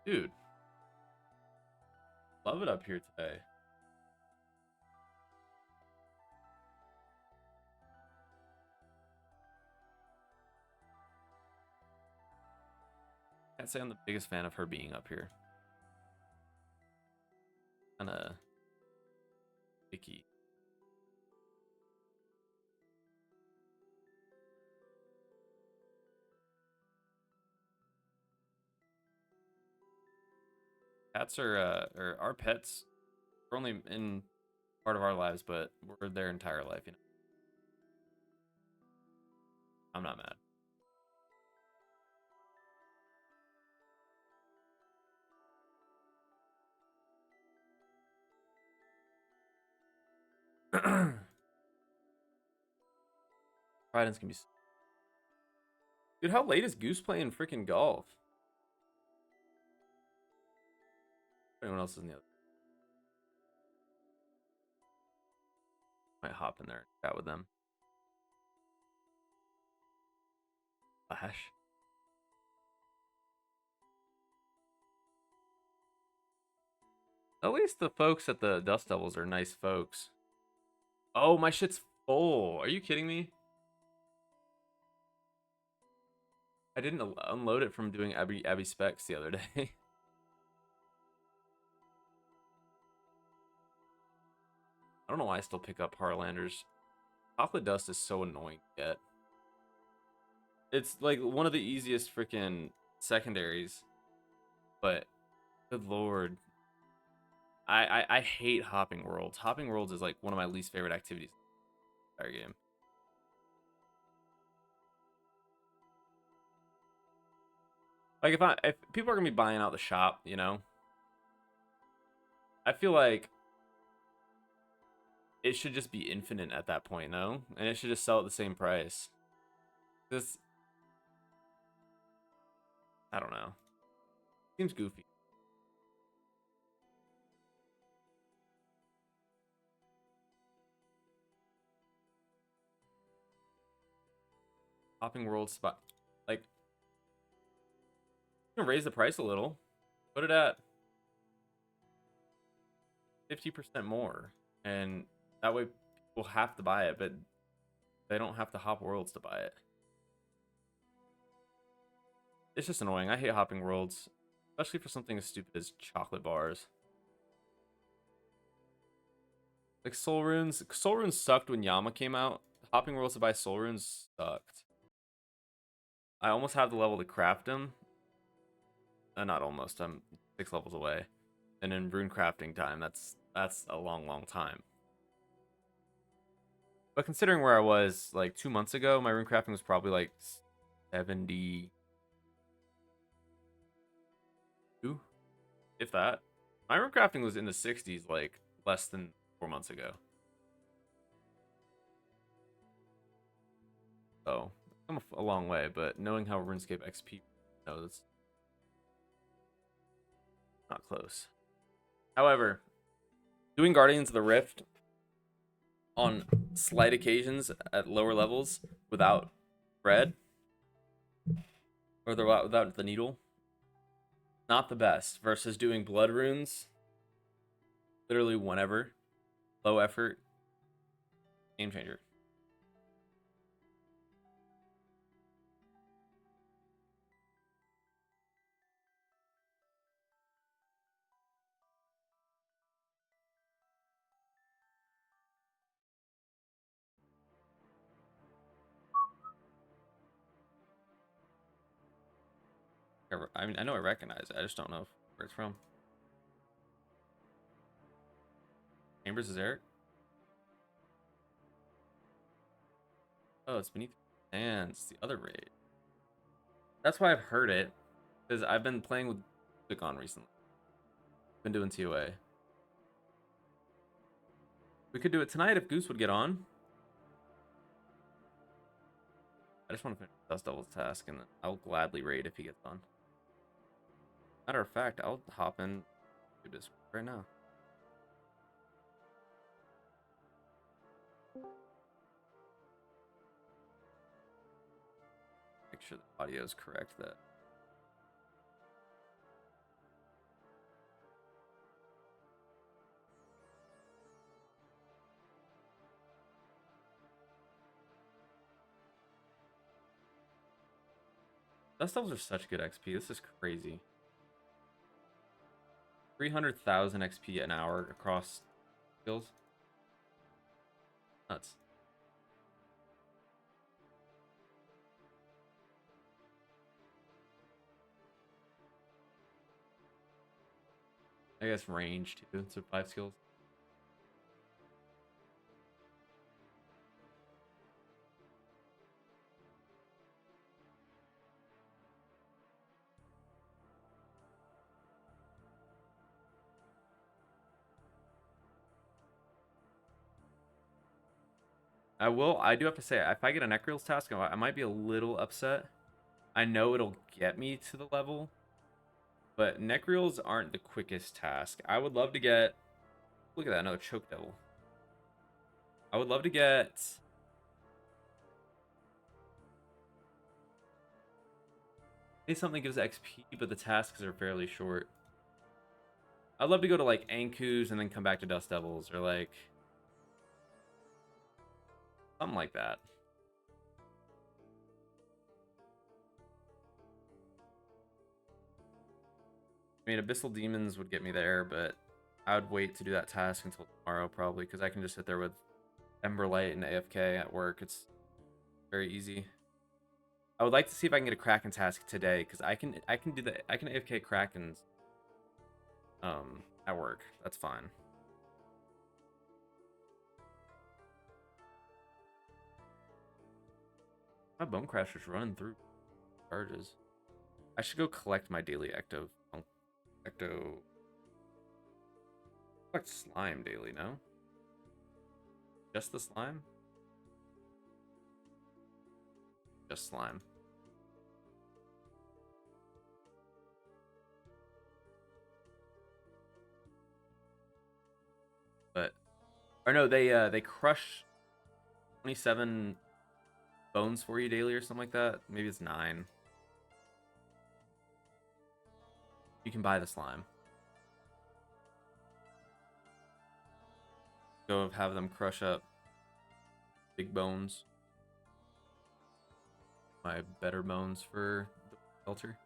Dude, love it up here today. Can't say I'm the biggest fan of her being up here. Kinda icky. Cats are or our pets. We're only in part of our lives, but we're their entire life, you know. I'm not mad. Tridents can be. Dude, how late is Goose playing freaking golf? Anyone else is in the other? Might hop in there and chat with them. Flash. At least the folks at the Dust Devils are nice folks. Oh, my shit's full. Are you kidding me? I didn't unload it from doing Abby Specs the other day. I don't know why I still pick up Heartlanders. Chocolate Dust is so annoying to get. It's like one of the easiest freaking secondaries. But, good lord. I hate hopping worlds. Hopping worlds is like one of my least favorite activities in the entire game. Like if people are gonna be buying out the shop, you know, I feel like it should just be infinite at that point, no? And it should just sell at the same price. This, I don't know. Seems goofy. Hopping world spot, like, you can raise the price a little. Put it at 50% more, and that way people have to buy it, but they don't have to hop worlds to buy it. It's just annoying. I hate hopping worlds, especially for something as stupid as chocolate bars. Like Soul Runes. Soul Runes sucked when Yama came out. Hopping worlds to buy Soul Runes sucked. I almost have the level to craft them. Not almost. I'm 6 levels away. And in rune crafting time, that's a long time. But considering where I was like 2 months ago, my rune crafting was probably like 72, if that. My rune crafting was in the 60s like less than 4 months ago. So, I'm a long way, but knowing how RuneScape XP knows, not close. However, doing Guardians of the Rift on slight occasions at lower levels without bread or without the needle, not the best. Versus doing blood runes literally whenever, low effort, game changer. I mean, I know I recognize it. I just don't know where it's from. Chambers is Eric? Oh, it's Beneath the Sands, the other raid. That's why I've heard it, because I've been playing with music on recently. Been doing TOA. We could do it tonight if Goose would get on. I just want to finish Dust Devil's task, and I'll gladly raid if he gets on. Matter of fact, I'll hop in to Discord right now. Make sure the audio is correct. That Dust Devils are such good XP. This is crazy. 300,000 XP an hour across skills. Nuts. I guess range too. So 5 skills. I do have to say, if I get a Necreal's task, I might be a little upset. I know it'll get me to the level, but Necreals aren't the quickest task. I would love to get, look at that, another Choke Devil. I would love to get, say something gives XP, but the tasks are fairly short. I'd love to go to like Anku's and then come back to Dust Devils, or like something like that. I mean, Abyssal Demons would get me there, but I would wait to do that task until tomorrow probably, because I can just sit there with Emberlight and AFK at work. It's very easy. I would like to see if I can get a Kraken task today, because I can do that. I can AFK Krakens at work. That's fine. My Bone Crasher's running through charges. I should go collect my daily Ecto. Collect slime daily, no? Just the slime? Just slime. But, or no, they crush 27 bones for you daily or something like that. Maybe it's 9. You can buy the slime. Go have them crush up big bones. My better bones for the shelter.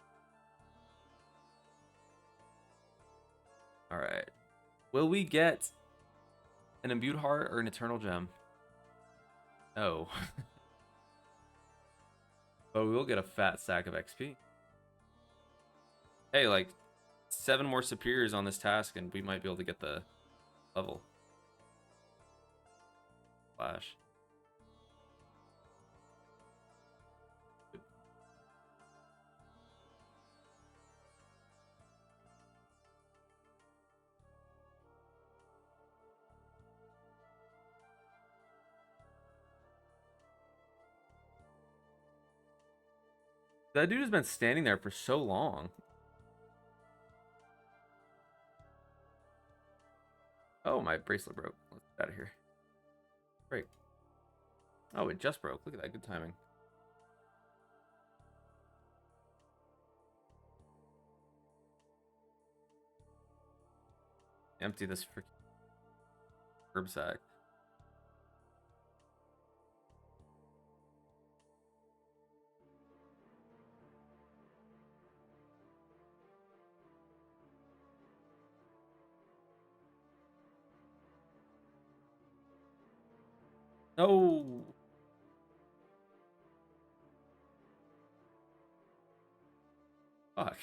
Alright. Will we get an imbued heart or an eternal gem? No. But we will get a fat stack of XP. Hey, like 7 more superiors on this task and we might be able to get the level. Flash. That dude has been standing there for so long. Oh, my bracelet broke. Let's get out of here. Break. Oh, it just broke. Look at that. Good timing. Empty this freaking herb sack. No. Fuck.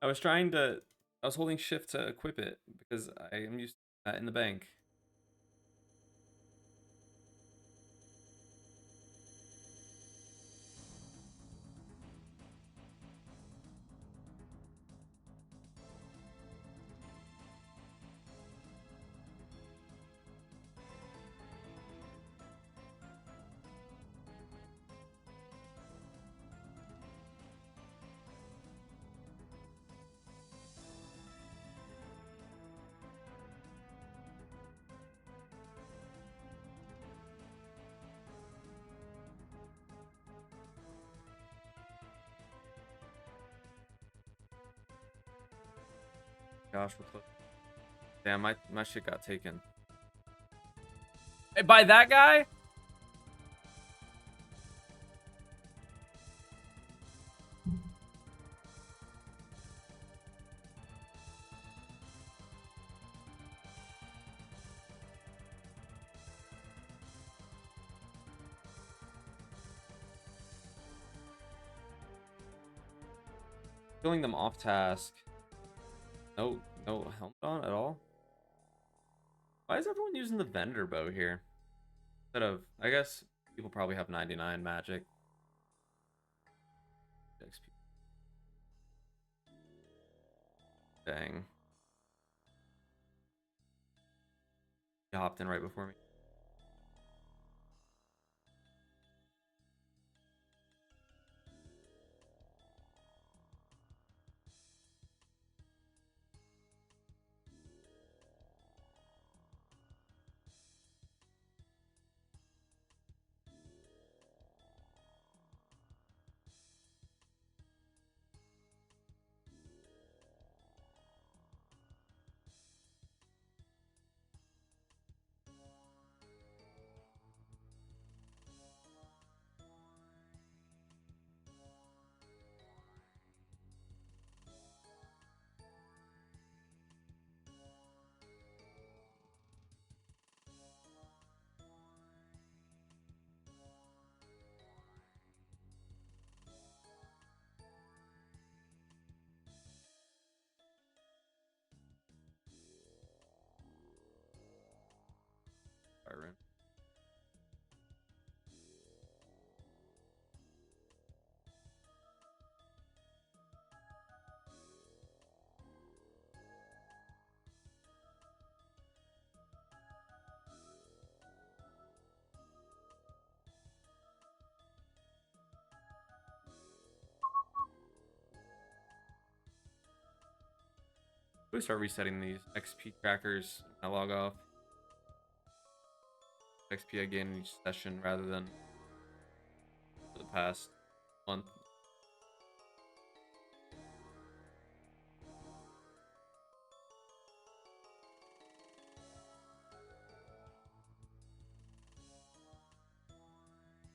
I was trying to. I was holding shift to equip it because I am used to that in the bank. gosh, we're close. Damn, my shit got taken. Hey, by that guy? Killing them off task. No helmet on at all. Why is everyone using the vendor bow here? Instead of, I guess people probably have 99 magic. XP. Dang. He hopped in right before me. Byron. We start resetting these XP trackers. I log off. XP I gain in each session rather than for the past month.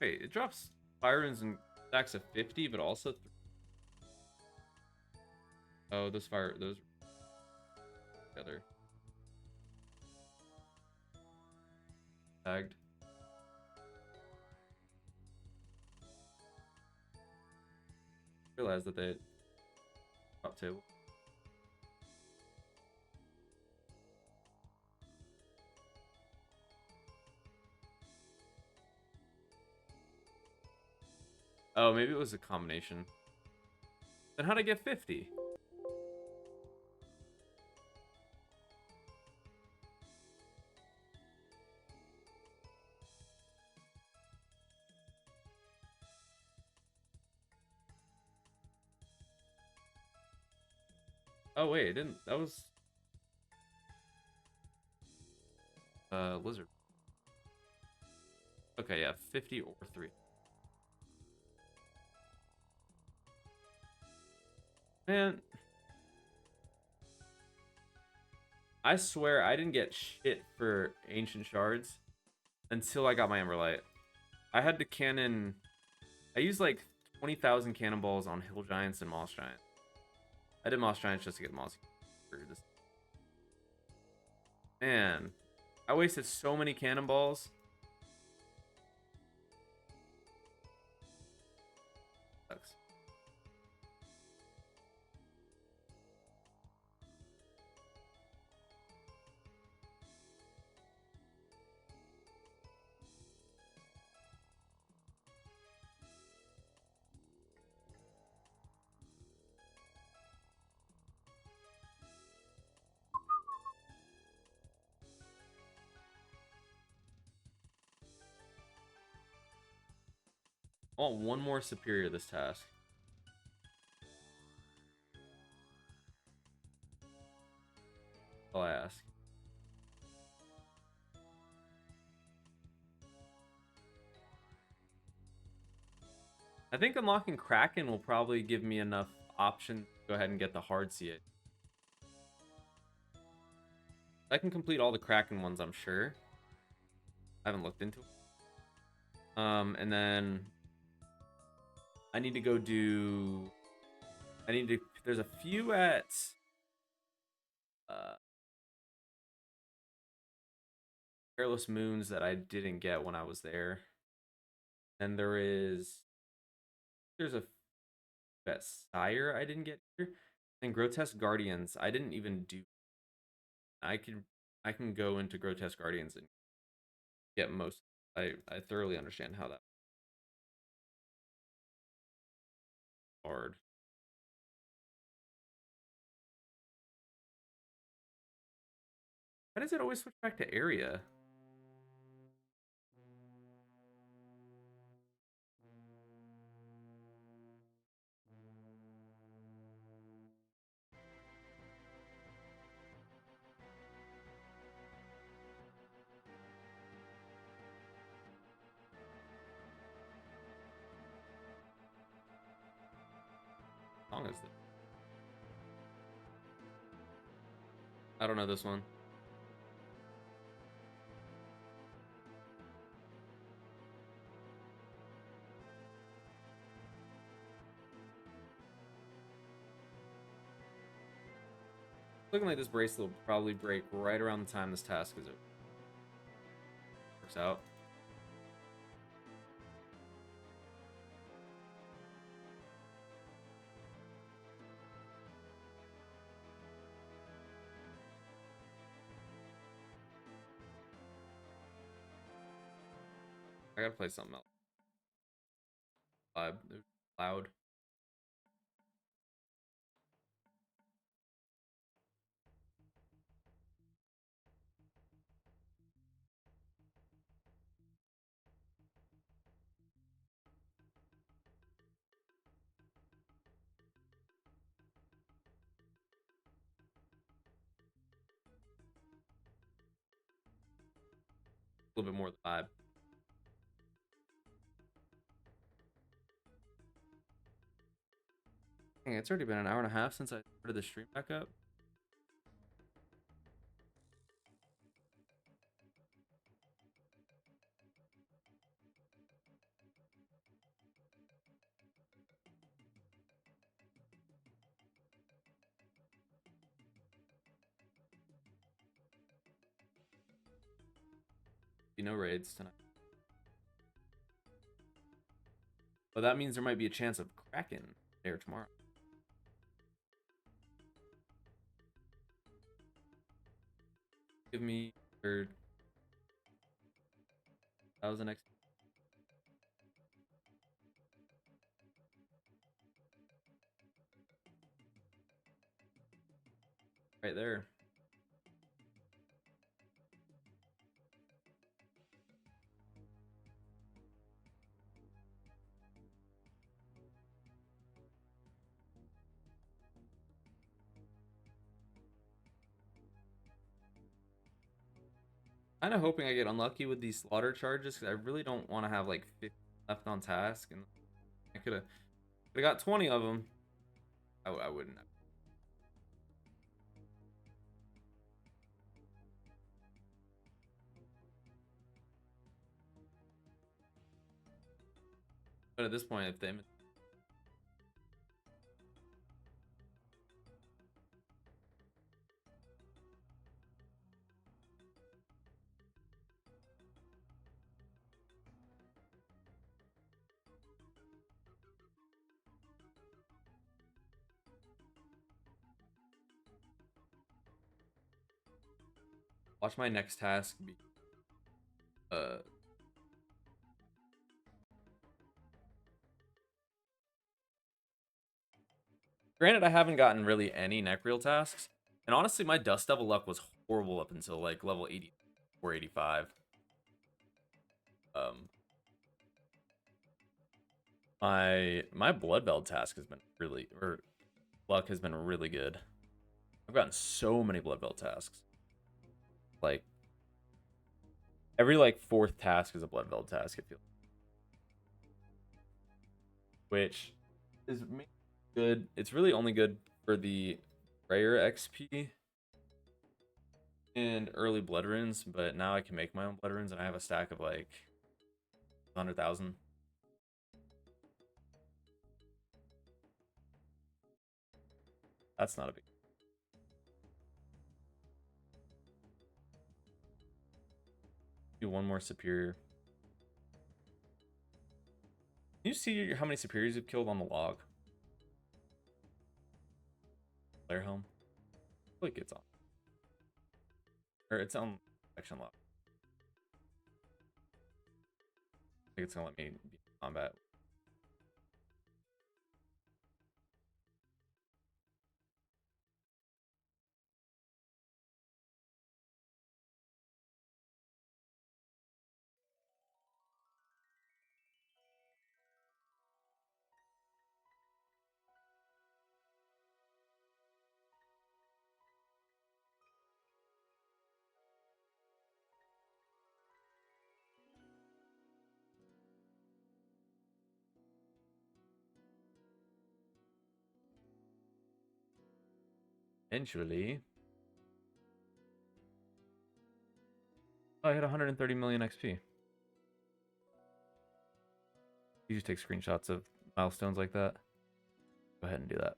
Wait, it drops fire runes and stacks of 50, but also oh, those together. Tagged. Realize that they top table. Oh, maybe it was a combination. Then how'd I get 50? Oh wait, it didn't. That was lizard. Okay, yeah, 50 or 3. Man, I swear I didn't get shit for ancient shards until I got my Emberlight. I had to cannon. I used like 20,000 cannonballs on hill giants and moss giants. I did moss giants just to get moss for this. Man, I wasted so many cannonballs. Sucks. I want one more superior this task. I'll ask. I think unlocking Kraken will probably give me enough options to go ahead and get the hard CA. I can complete all the Kraken ones, I'm sure. I haven't looked into it. And then I need to go do. I need to. There's a few at. Uh, Careless Moons that I didn't get when I was there. And there is. There's a at Sire I didn't get here. And Grotesque Guardians I didn't even do. I can go into Grotesque Guardians and get most. I thoroughly understand how that hard. Why does it always switch back to area? How long is it? I don't know this one. Looking like this bracelet will probably break right around the time this task is over. Works out. I gotta play something else. Loud. A little bit more of the vibe. Dang, it's already been an hour and a half since I started the stream back up. No raids tonight. But that means there might be a chance of Kraken there tomorrow. Give me third. That was the next. Right there. Kind of hoping I get unlucky with these slaughter charges because I really don't want to have like 50 left on task, and I could have got 20 of them. I wouldn't have. But at this point, if they watch my next task be granted, I haven't gotten really any Necreal tasks, and honestly, my Dust Devil luck was horrible up until like level 80 or 85. My Blood Belt task has been really, or luck has been really good. I've gotten so many Blood Belt tasks. Like every like fourth task is a Blood Belt task, I feel. Which is good. It's really only good for the rare XP. and early blood runes, but now I can make my own blood runes, and I have a stack of like 100,000. That's not a big. Do one more superior. Can you see how many superiors you've killed on the log? Player helm. I feel like it's on. Or it's on section log. I think it's gonna let me be in combat. Eventually. Oh, I hit 130 million XP. You just take screenshots of milestones like that. Go ahead and do that.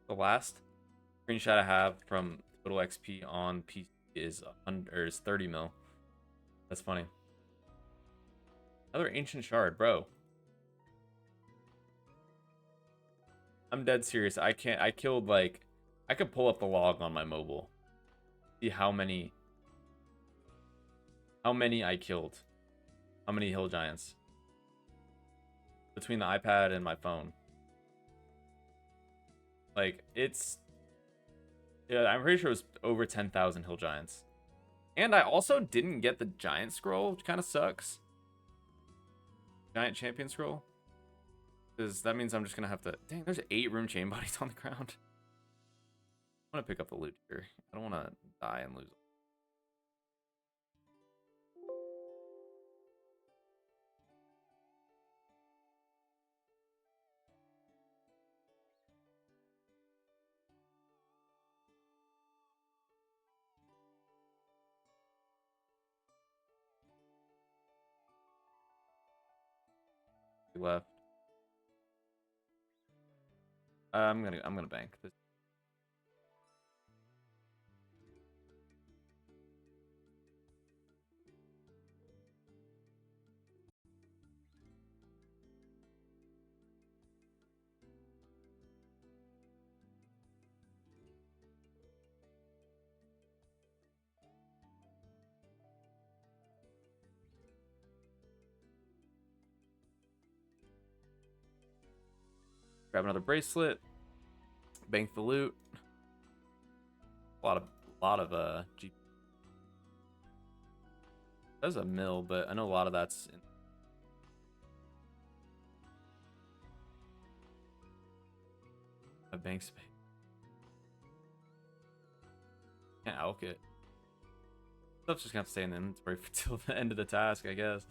The last screenshot I have from total XP on PC is 30 mil. That's funny. Another ancient shard, bro. I'm dead serious. I can't. I killed like. I could pull up the log on my mobile. See how many. How many I killed. How many hill giants. Between the iPad and my phone. Like, it's. Yeah, I'm pretty sure it was over 10,000 hill giants. And I also didn't get the giant scroll, which kind of sucks. Giant champion scroll. Because that means I'm just going to have to... Dang, there's 8 rune chain bodies on the ground. I want to pick up the loot here. I don't want to die and lose. Left. I'm gonna bank this. Grab another bracelet. Bank the loot. A lot of G. There's a mill, but I know a lot of that's in a bank space. Can't alk it. Stuff's just gonna have to stay in the inventory until the end of the task, I guess.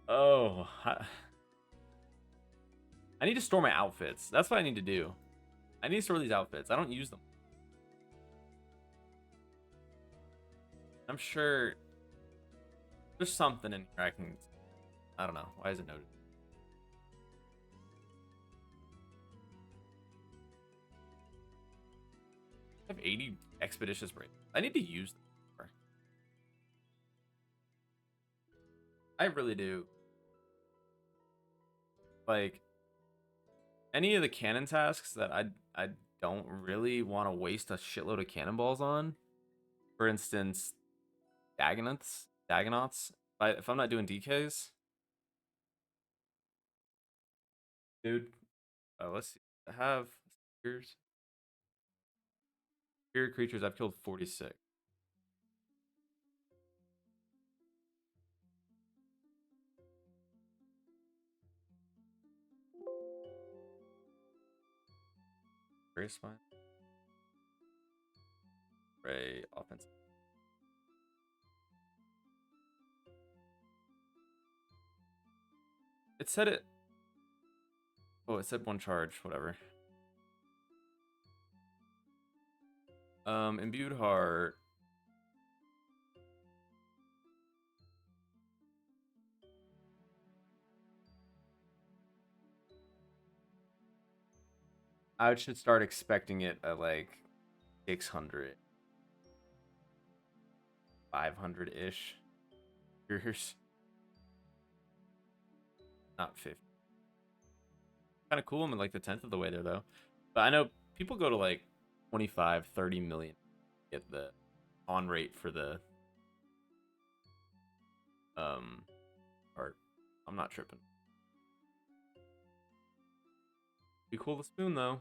Oh, I need to store my outfits. That's what I need to do. I need to store these outfits. I don't use them. I'm sure there's something in here I can... I don't know. Why is it noted? I have 80 expeditious breaks. I need to use them more. I really do. Like, any of the cannon tasks that I don't really want to waste a shitload of cannonballs on. For instance, Dagonauts. If I'm not doing DKs, dude. Let's see. I have spears. Spear creatures. I've killed 46. Gray spine. Gray offensive. It said it. Oh, it said one charge. Whatever. Imbued heart. I should start expecting it at like 600, 500-ish years. Not 50. Kind of cool. I'm like the 10th of the way there though. But I know people go to like 25, 30 million to get the on rate for the art. I'm not tripping. Be cool to spoon though.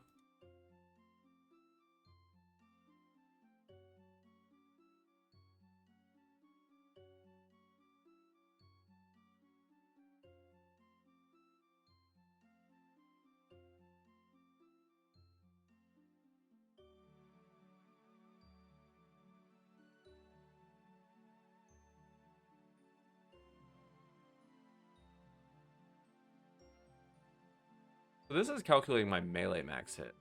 So this is calculating my melee max hit.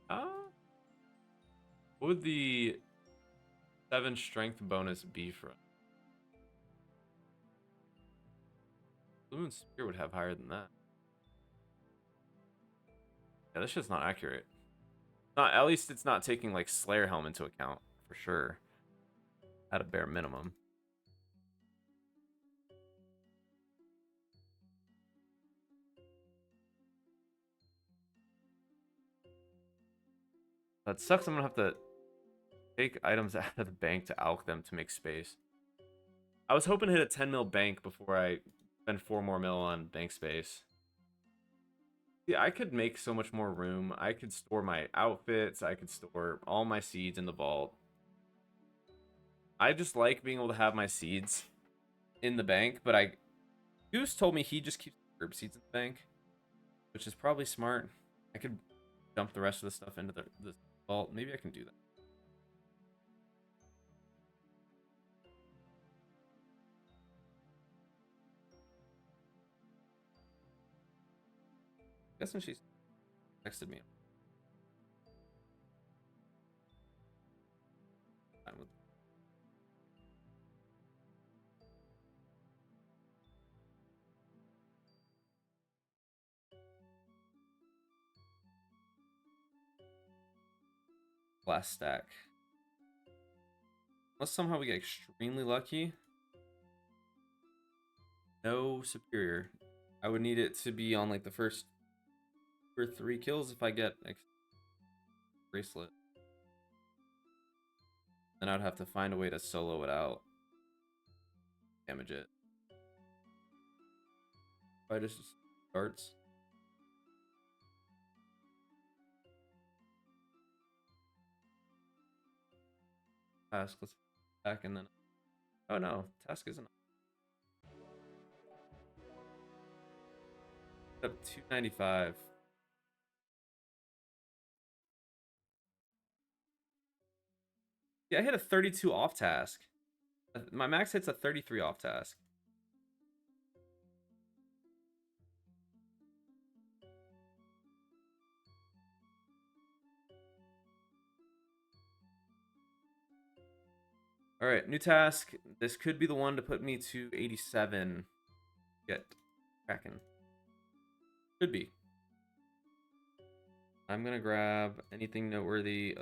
What would the 7 strength bonus be for? Lumen Spear would have higher than that. Yeah, this shit's not accurate. Not, at least it's not taking like Slayer Helm into account for sure. At a bare minimum. That sucks. I'm gonna have to take items out of the bank to alch them to make space. I was hoping to hit a 10 mil bank before I spend 4 more mil on bank space. Yeah, I could make so much more room. I could store my outfits. I could store all my seeds in the vault. I just like being able to have my seeds in the bank, but Goose told me he just keeps herb seeds in the bank, which is probably smart. I could dump the rest of the stuff into the vault. Maybe I can do that. Guessing she's texted me. Last stack. Unless somehow we get extremely lucky. No superior. I would need it to be on like the first 2 or 3 kills if I get bracelet. Then I'd have to find a way to solo it out. Damage it. I just darts. Task, let's back and then. Oh no, task isn't. Up 295. Yeah, I hit a 32 off task. My max hits a 33 off task. All right, new task. This could be the one to put me to 87. Get cracking. Could be. I'm gonna grab anything noteworthy.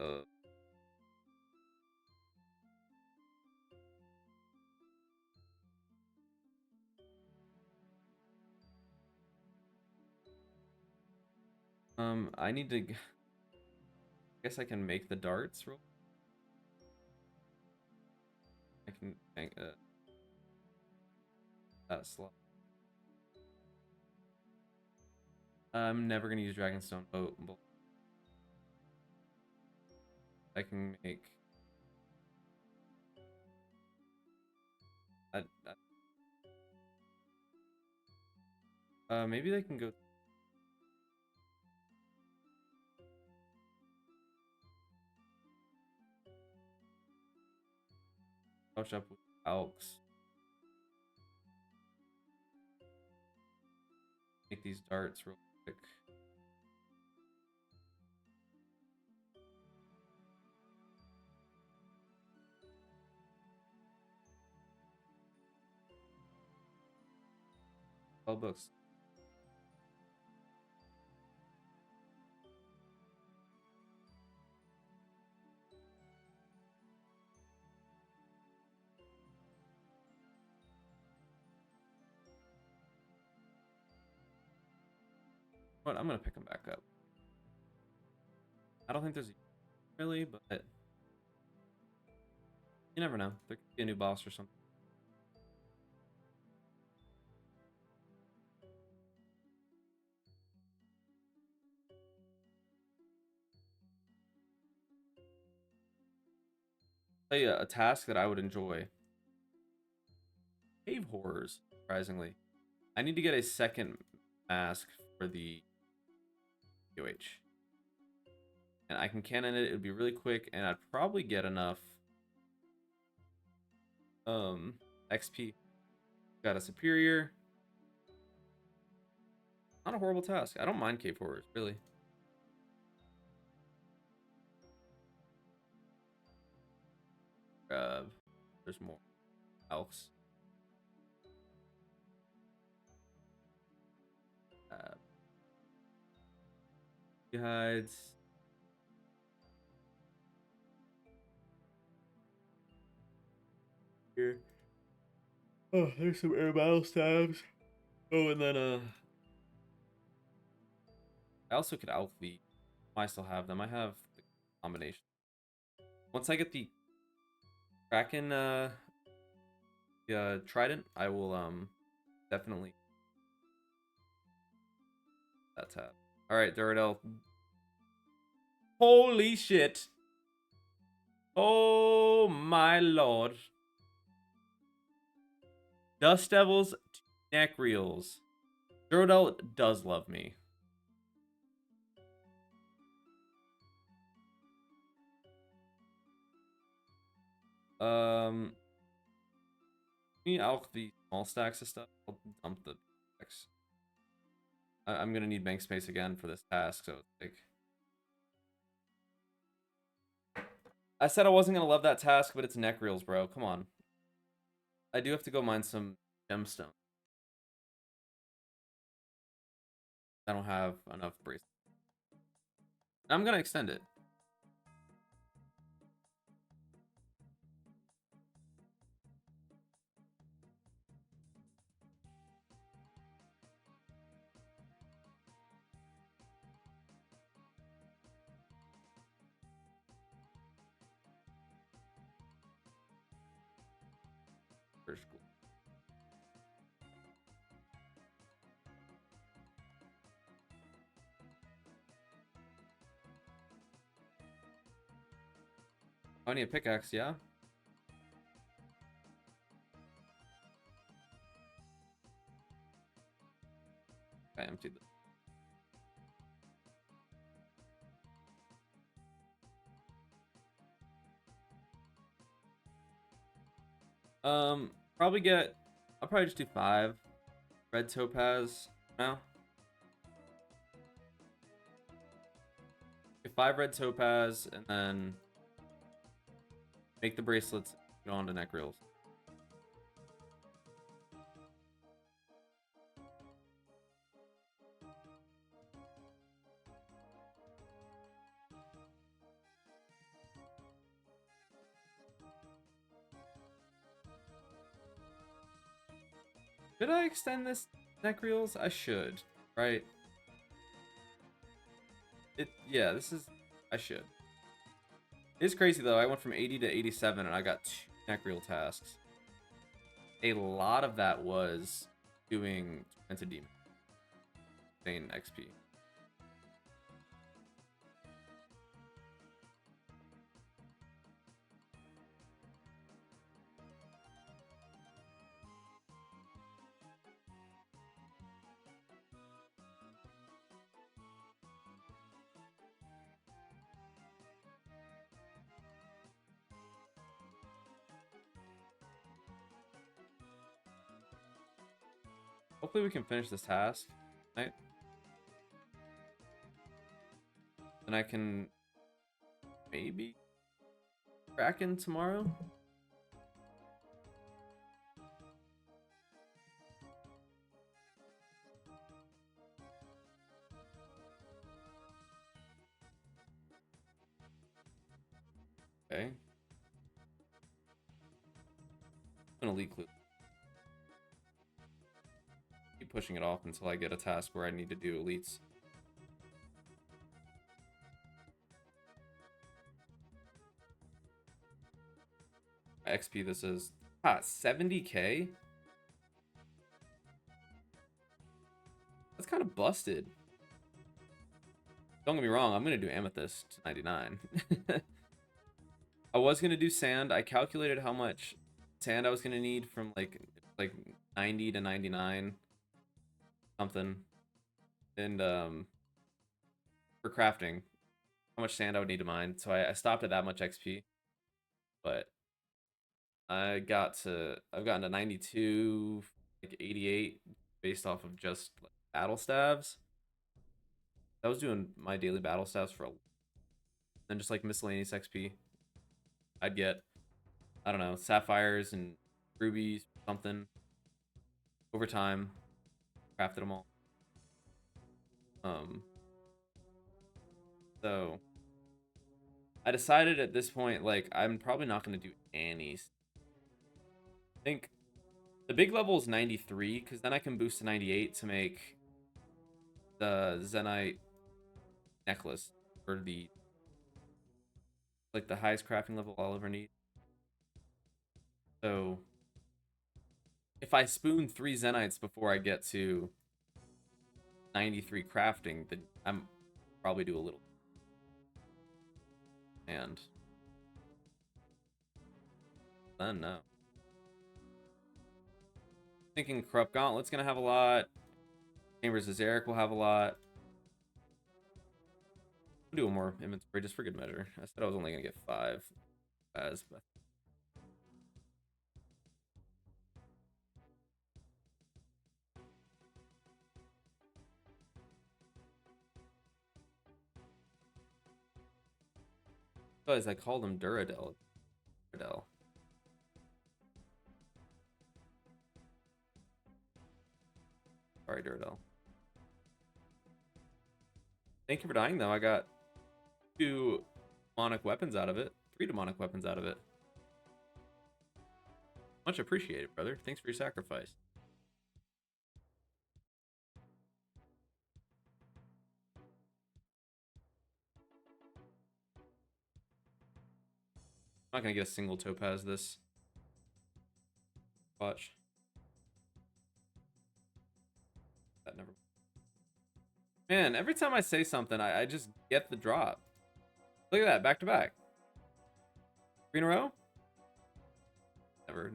I need to. I guess I can make the darts real. I can make that slot. I'm never gonna use Dragonstone boat. I can make. Maybe they can go. Touch up with Elks. Make these darts real quick. All books. But I'm gonna pick them back up. I don't think there's really, but you never know. There could be a new boss or something. Tell you a task that I would enjoy. Cave horrors, surprisingly. I need to get a second mask for the UH. And I can cannon it. It would be really quick, and I'd probably get enough XP. Got a superior. Not a horrible task. I don't mind cave horrors, really. There's more else. Hides. Here. Oh, there's some air battle stabs. Oh, and then I also could Elk V. I still have them. I have the combination. Once I get the Kraken Trident, I will definitely that tab. Alright, Duradel. Holy shit. Oh my lord. Dust Devils, neck reels. Duradel does love me. Me out the small stacks of stuff. I'll dump the stacks. I'm gonna need bank space again for this task, so it's like I said I wasn't gonna love that task, but it's neck reels, bro. Come on. I do have to go mine some gemstone. I don't have enough bracelets. I'm gonna extend it. First school. I need a pickaxe, yeah? I emptied this. Probably get. I'll probably just do 5 red topaz now. Get 5 red topaz and then make the bracelets go on to neck reels. Should I extend this neck reels? I should, right? Yeah, this is I should. It's crazy though. I went from 80 to 87 and I got 2 neck reel tasks. A lot of that was doing Tormented Demon. Insane XP. Hopefully we can finish this task tonight. Then I can maybe crack in tomorrow. Okay. I'm gonna lead clue. Keep pushing it off until I get a task where I need to do elites. XP this is. 70k? That's kind of busted. Don't get me wrong, I'm gonna do amethyst 99. I was gonna do sand. I calculated how much sand I was gonna need from like 90 to 99 something. And for crafting, how much sand I would need to mine. So I stopped at that much XP. But I've gotten to 92, like 88 based off of just like, battle staves. I was doing my daily battle staves for then just like miscellaneous XP. I'd get, I don't know, sapphires and rubies, something. Over time, crafted them all. So I decided at this point, like, I'm probably not going to do any. I think the big level is 93, because then I can boost to 98 to make the Zenite necklace for the, like, the highest crafting level I'll ever need. So if I spoon 3 Zenites before I get to 93 crafting, then I'm probably do a little. And then no. Thinking Corrupt Gauntlet's gonna have a lot. Chambers of Zarek will have a lot. I'll do more inventory just for good measure. I said I was only gonna get 5 as but as I called him Duradel. Duradel. Sorry, Duradel. Thank you for dying, though. I got 2 demonic weapons out of it. 3 demonic weapons out of it. Much appreciated, brother. Thanks for your sacrifice. I'm not gonna get a single topaz this. Watch. That never. Man, every time I say something, I just get the drop. Look at that, back to back. 3 in a row? Never.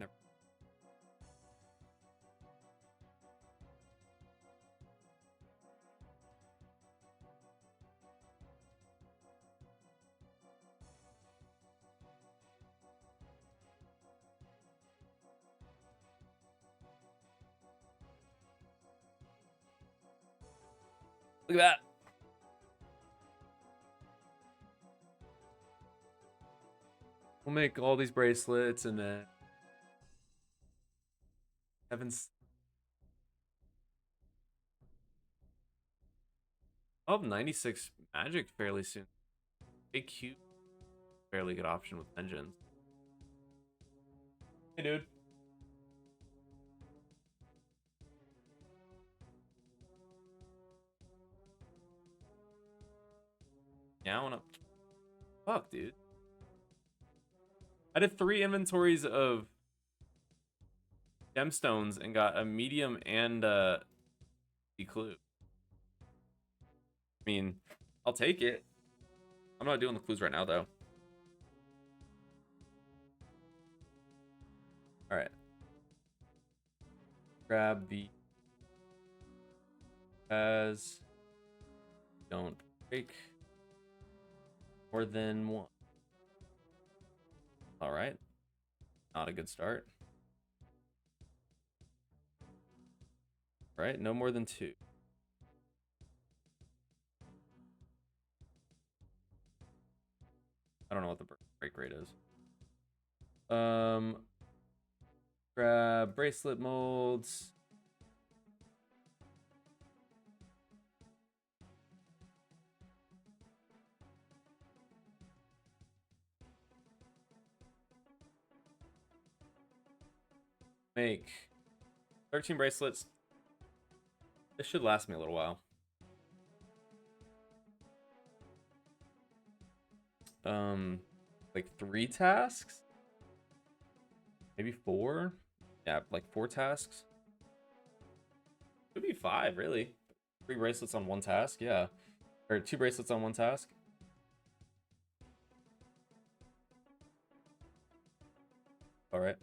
Look at that. We'll make all these bracelets and then Heaven's. I'll have 96 magic fairly soon. Big cute. Fairly good option with vengeance. Hey, dude. Yeah, I wanna. Fuck, dude. I did 3 inventories of gemstones and got a medium and a clue. I mean, I'll take it. I'm not doing the clues right now, though. All right. Grab the as don't break more than 1. All right. Not a good start. Right? No more than 2. I don't know what the break rate is. Grab bracelet molds. Make 13 bracelets. This should last me a little while. Like 3 tasks? Maybe 4? Yeah, like 4 tasks. Could be 5, really. 3 bracelets on 1 task, yeah. Or 2 bracelets on 1 task. Alright.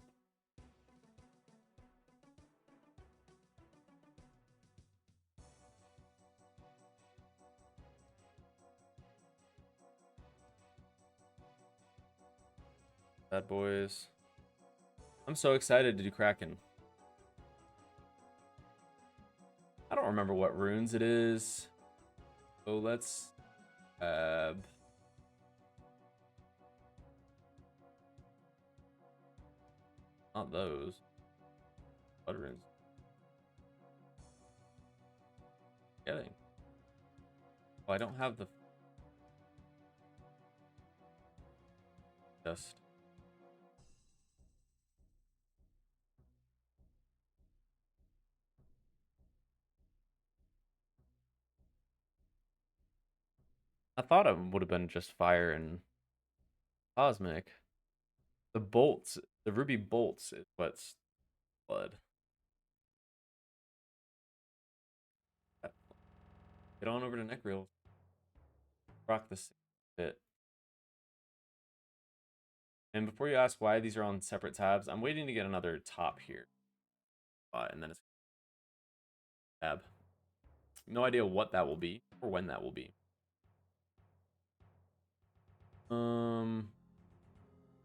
Bad boys. I'm so excited to do Kraken. I don't remember what runes it is. So let's grab. Not those. What runes? Getting. Oh, I don't have the dust. I thought it would have been just fire and cosmic. The bolts, the ruby bolts is what's blood. Get on over to neck reels. Rock this bit. And before you ask why these are on separate tabs, I'm waiting to get another top here. And then it's tab. No idea what that will be or when that will be.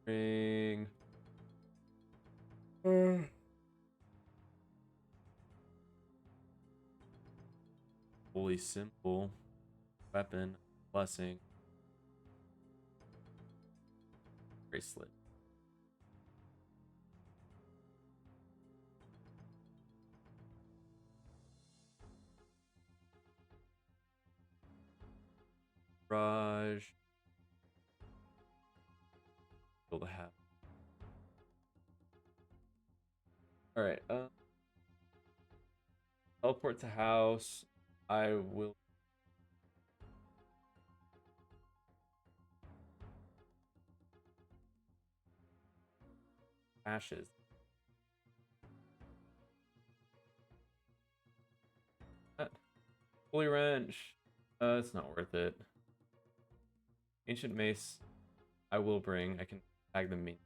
Ring. Holy simple. Weapon. Blessing. Bracelet. Raj. Build a hat. Alright, teleport to house. I will. Ashes. Holy wrench. It's not worth it. Ancient mace. I will bring. I can tag them me.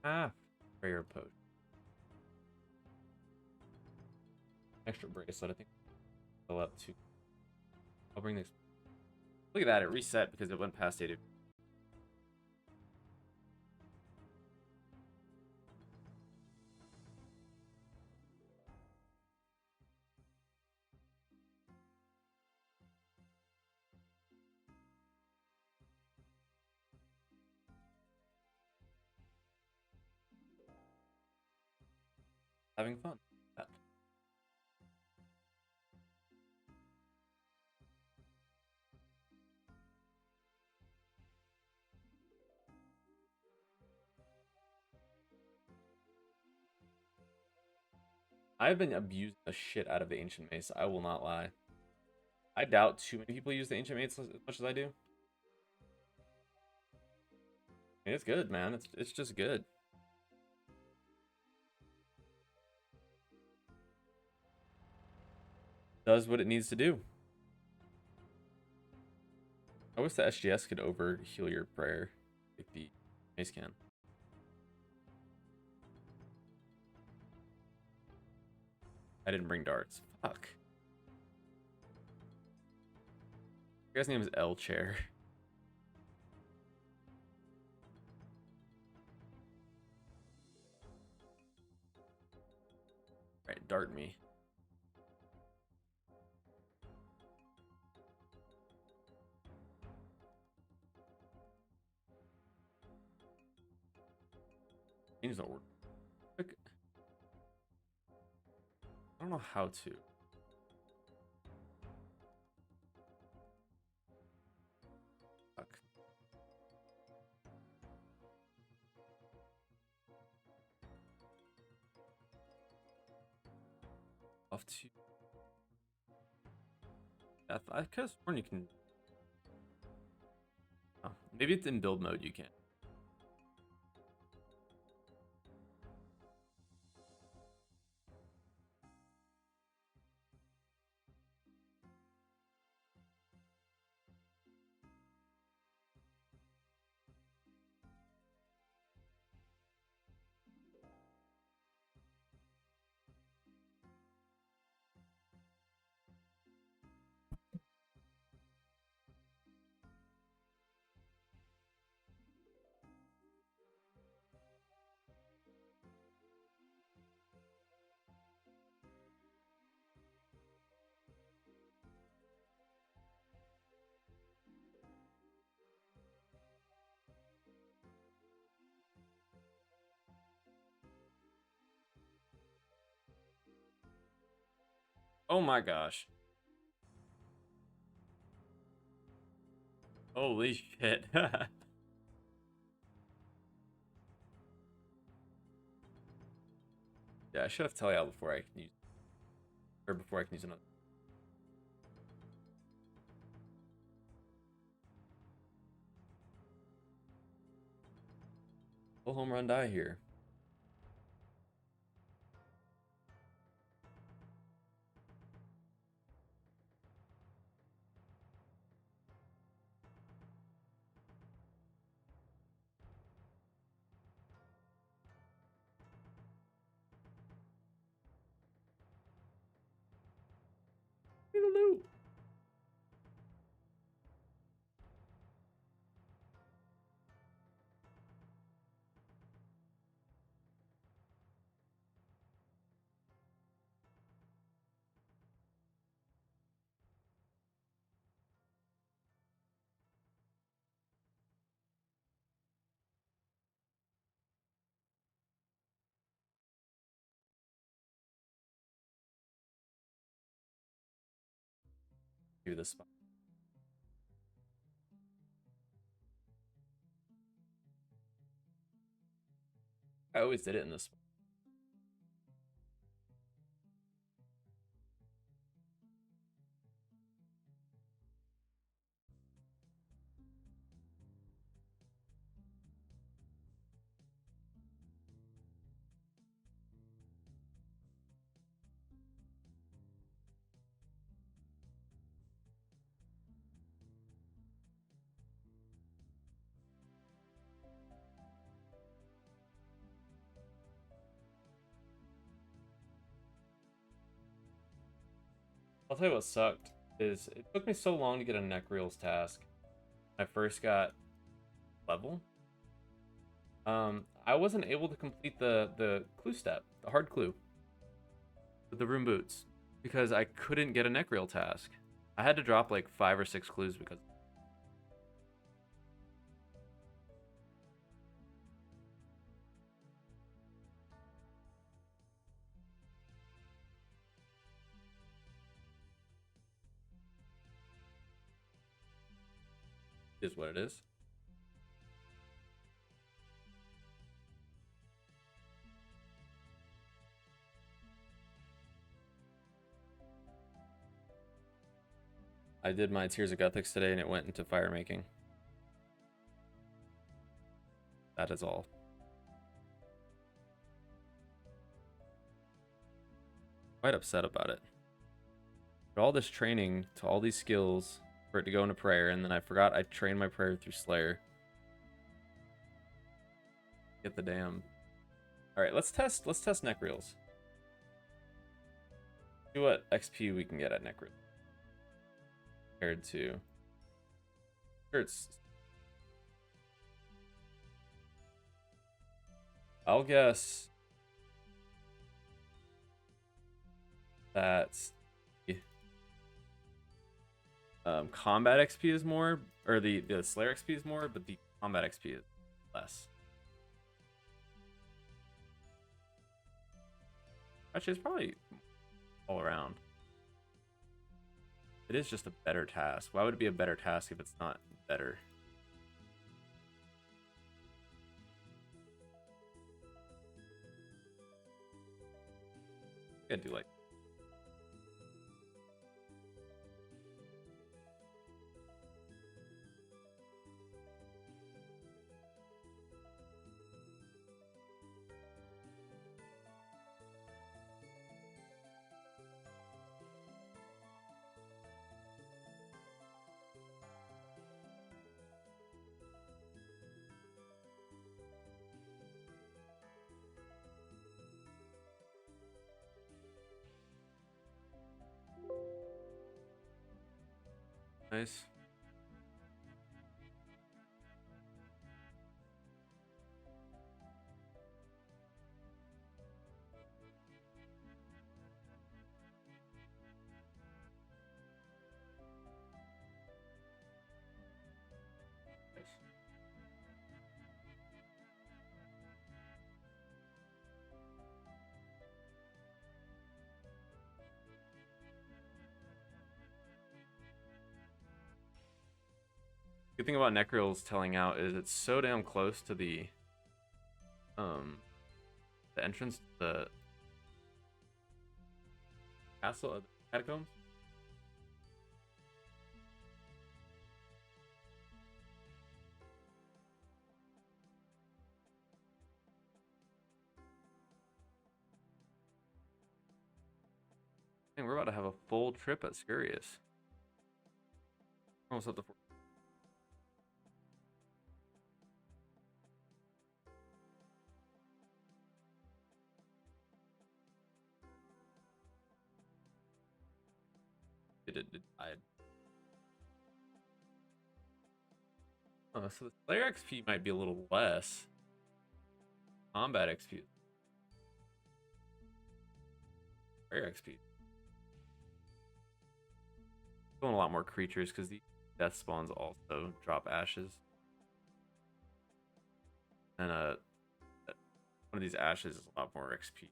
Half prayer potion. Extra bracelet. I think I'll up to. I'll bring this. Look at that. It reset because it went past 80. Having fun. I've been abusing the shit out of the ancient mace. I will not lie. I doubt too many people use the ancient mace as much as I do. It's good, man. It's just good. Does what it needs to do. I wish the SGS could over heal your prayer like the mace can. I didn't bring darts. Fuck. The guy's name is L Chair. Alright, dart me. Change the order. I don't know how to. Fuck. Off to. I could have sworn you can. Oh, maybe it's in build mode you can. Oh my gosh. Holy shit. Yeah, I should have tell you before I can use, or before I can use another. Full home run die here. Do this spot. I always did it in this spot. I'll tell you what sucked is it took me so long to get a neck reels task. I first got level. I wasn't able to complete the clue step, the hard clue, with the room boots because I couldn't get a neck reel task. I had to drop like 5 or 6 clues because. Is what it is. I did my Tears of Gothics today and it went into fire making. That is all. Quite upset about it. But all this training to all these skills for it to go into prayer, and then I forgot I trained my prayer through Slayer. Get the damn. Alright, let's test neck reels. See what XP we can get at neck reels. Compared to Sure, I'll guess that combat XP is more, or the Slayer XP is more, but the combat XP is less. Actually, it's probably all around. It is just a better task. Why would it be a better task if it's not better? I do like. Nice. Good thing about Necryl's telling out is it's so damn close to um the entrance to the castle of the catacombs. Dang, we're about to have a full trip at Scurious. Almost up to 4. It died. Oh, so the Slayer XP might be a little less. Combat XP. Slayer XP. Going a lot more creatures because the death spawns also drop ashes. And one of these ashes is a lot more XP.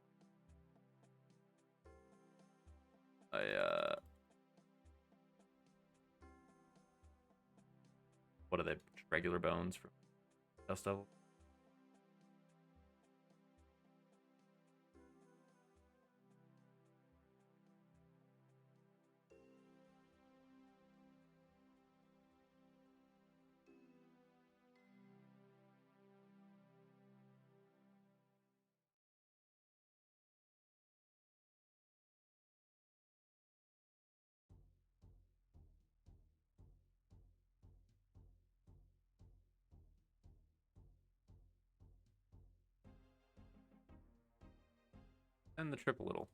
What are they? Regular bones from Dust Devil? And the trip a little.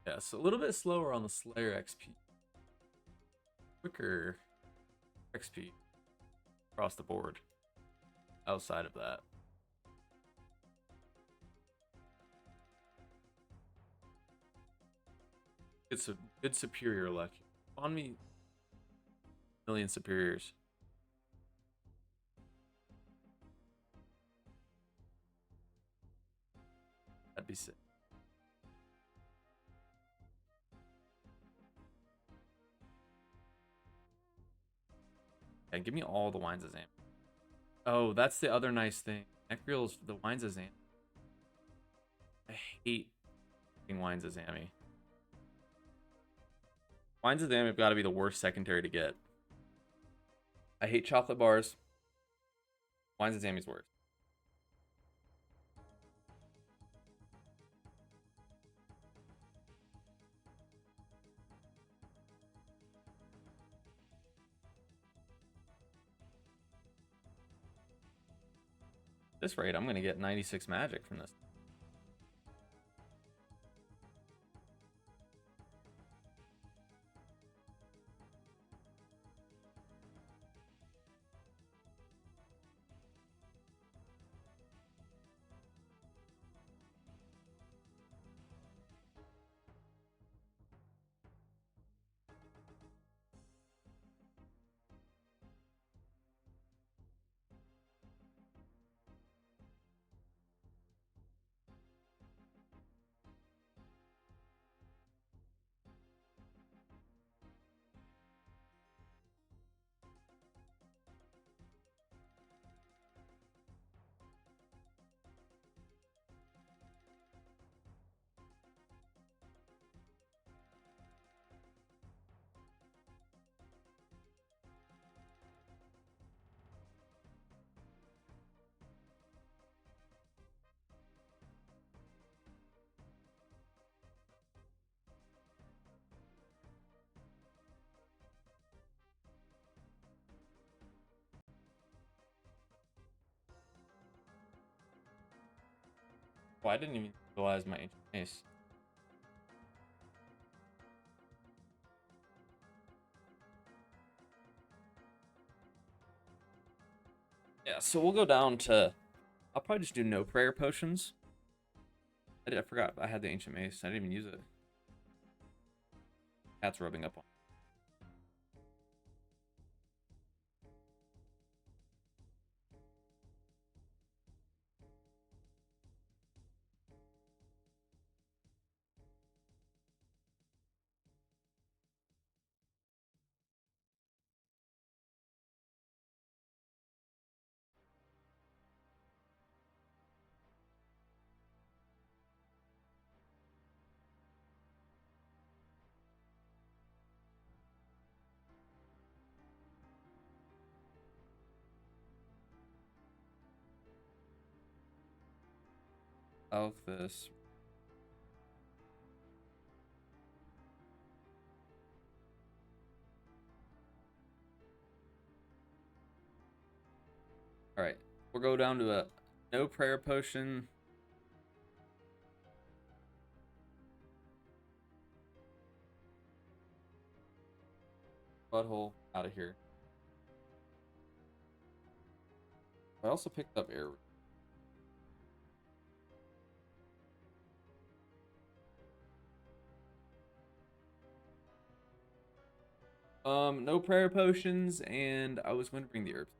Yeah, so a little bit slower on the Slayer XP. Quicker XP across the board outside of that. It's a good superior luck. On me, million superiors. That'd be sick. And give me all the wines of Zam. Oh, that's the other nice thing. Necryl's the wines of Zam. I hate wines of Zammy. Wines of Zam have got to be the worst secondary to get. I hate chocolate bars. Wines of Zammy's worst. This rate, I'm gonna get 96 magic from this. Oh, I didn't even utilize my ancient mace. Yeah, so we'll go down to. I'll probably just do no prayer potions. I forgot I had the ancient mace. I didn't even use it. Cat's rubbing up on. Of this. All right, we'll go down to a no prayer potion. Butthole out of here. I also picked up air. No prayer potions, and I was going to bring the herbs.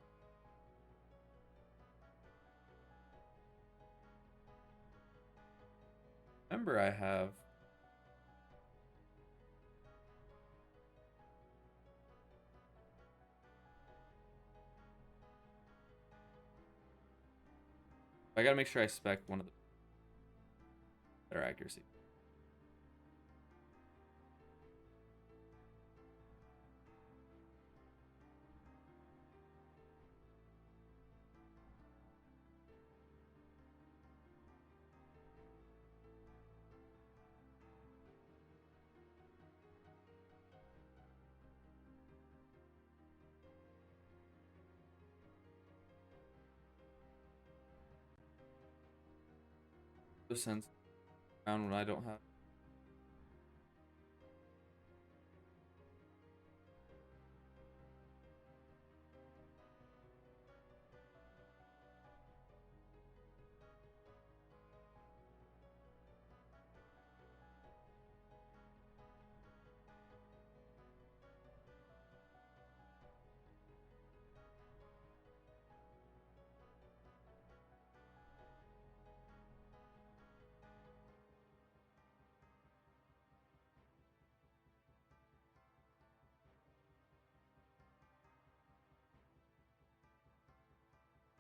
Remember, I have. I gotta make sure I spec one of the better accuracy. No sense around when I don't have.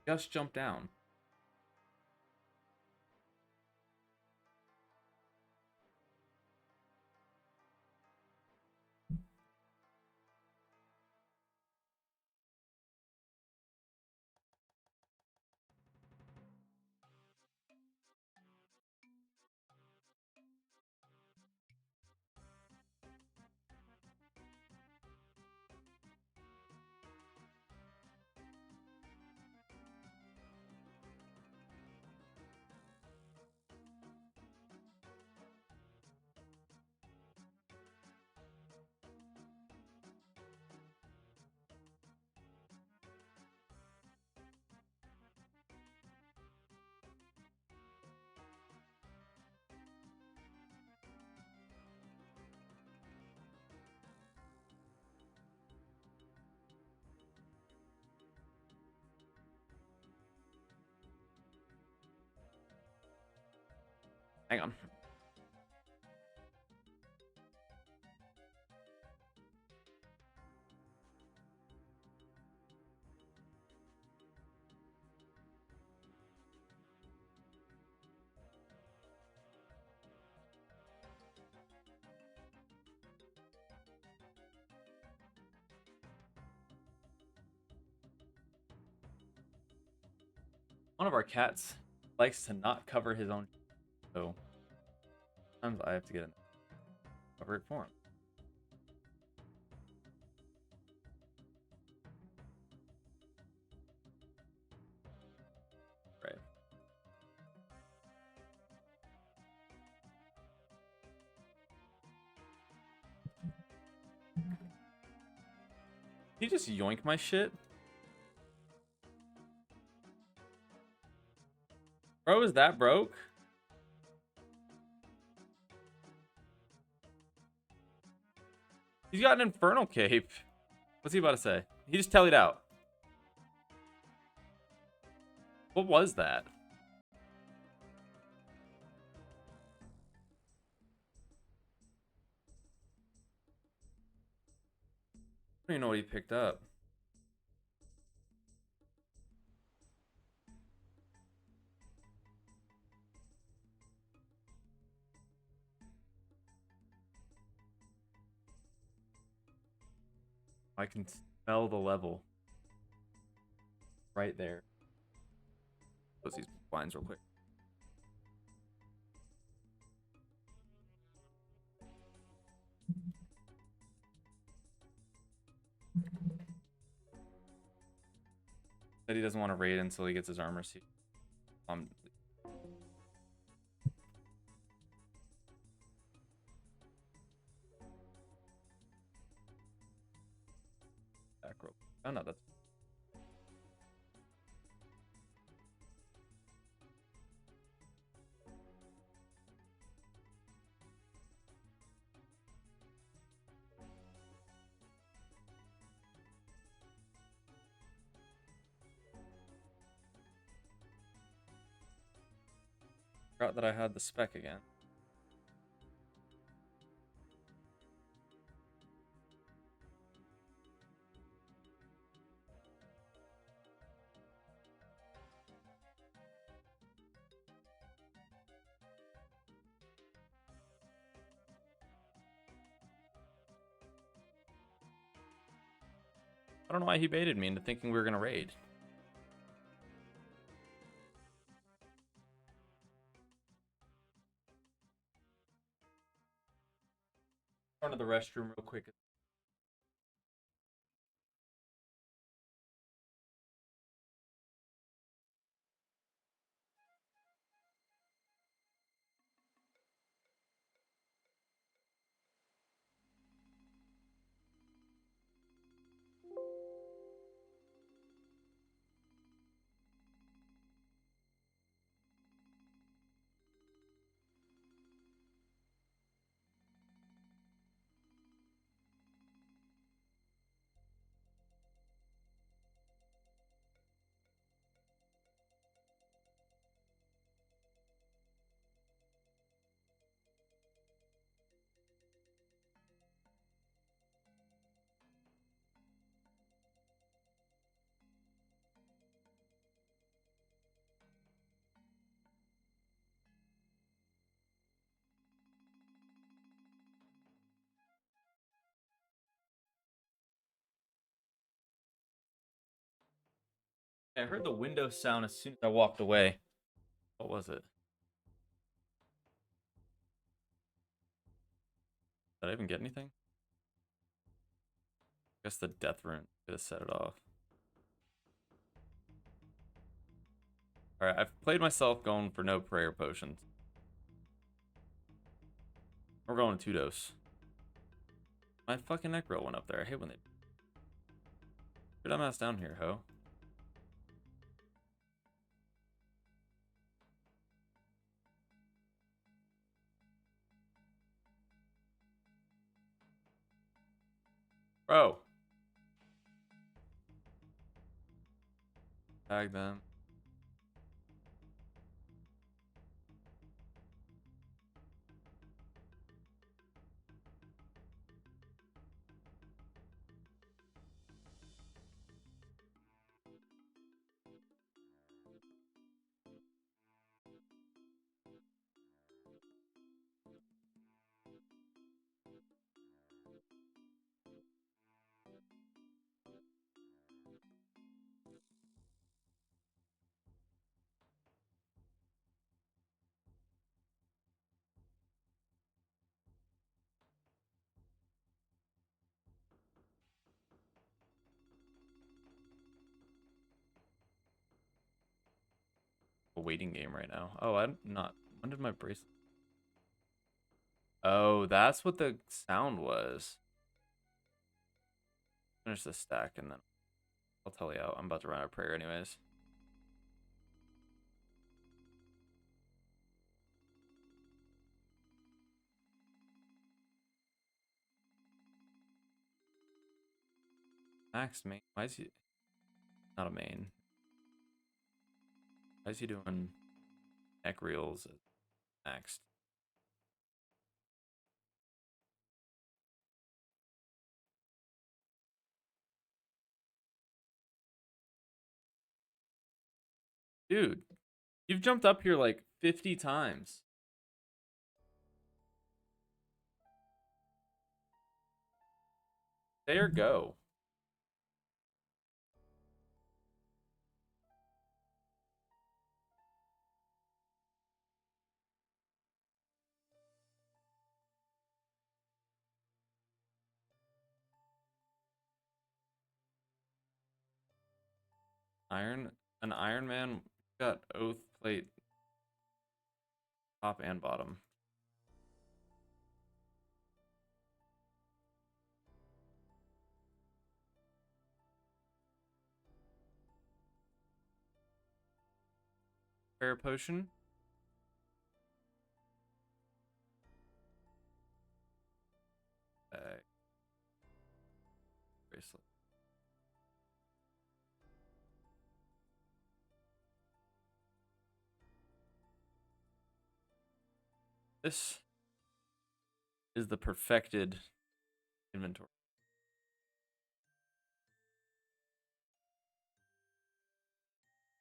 Just jump down. Hang on. One of our cats likes to not cover his own, so sometimes I have to get him to cover it for him. Right. Did he just yoink my shit? Bro, is that broke? He's got an infernal cape. What's he about to say? He just tellied out. What was that? I don't even know what he picked up. I can smell the level. Right there. Close these blinds real quick. Said he doesn't want to raid until he gets his armor seat. Back rope. Oh no, that's forgot that I had the spec again. I don't know why he baited me into thinking we were gonna raid. Going to the restroom real quick. I heard the window sound as soon as I walked away. What was it? Did I even get anything? I guess the death rune could have set it off. Alright, I've played myself going for no prayer potions. We're going to 2-dose. My fucking neck roll went up there. I hate when they... Get dumbass down here, ho. Bro. Tag them. a waiting game right now. Oh, I'm not. When did my bracelet? Oh, that's what the sound was. Finish this stack and then I'll tell you out. I'm about to run out of prayer anyways. Maxed main. Why is he not a main? Why is he doing neck reels at maxed? Dude, you've jumped up here like 50 times. There go. An Iron Man got oath plate top and bottom. Prayer potion. Bracelet. This is the perfected inventory.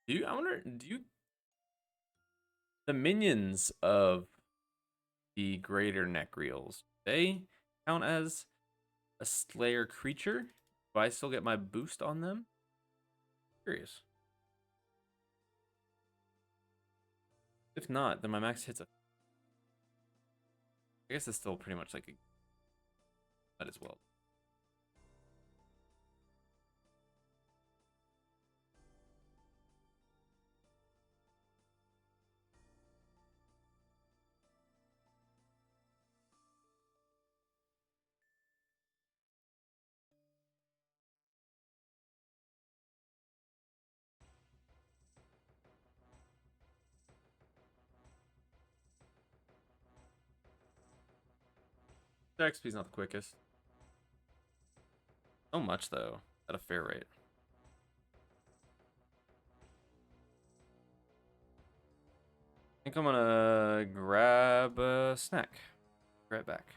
I wonder, the minions of the greater neck reels, they count as a Slayer creature? Do I still get my boost on them? Curious. If not, then my max hits a. I guess it's still pretty much like a. That as well. The XP is not the quickest. So much though, at a fair rate. I think I'm gonna grab a snack. Be right back.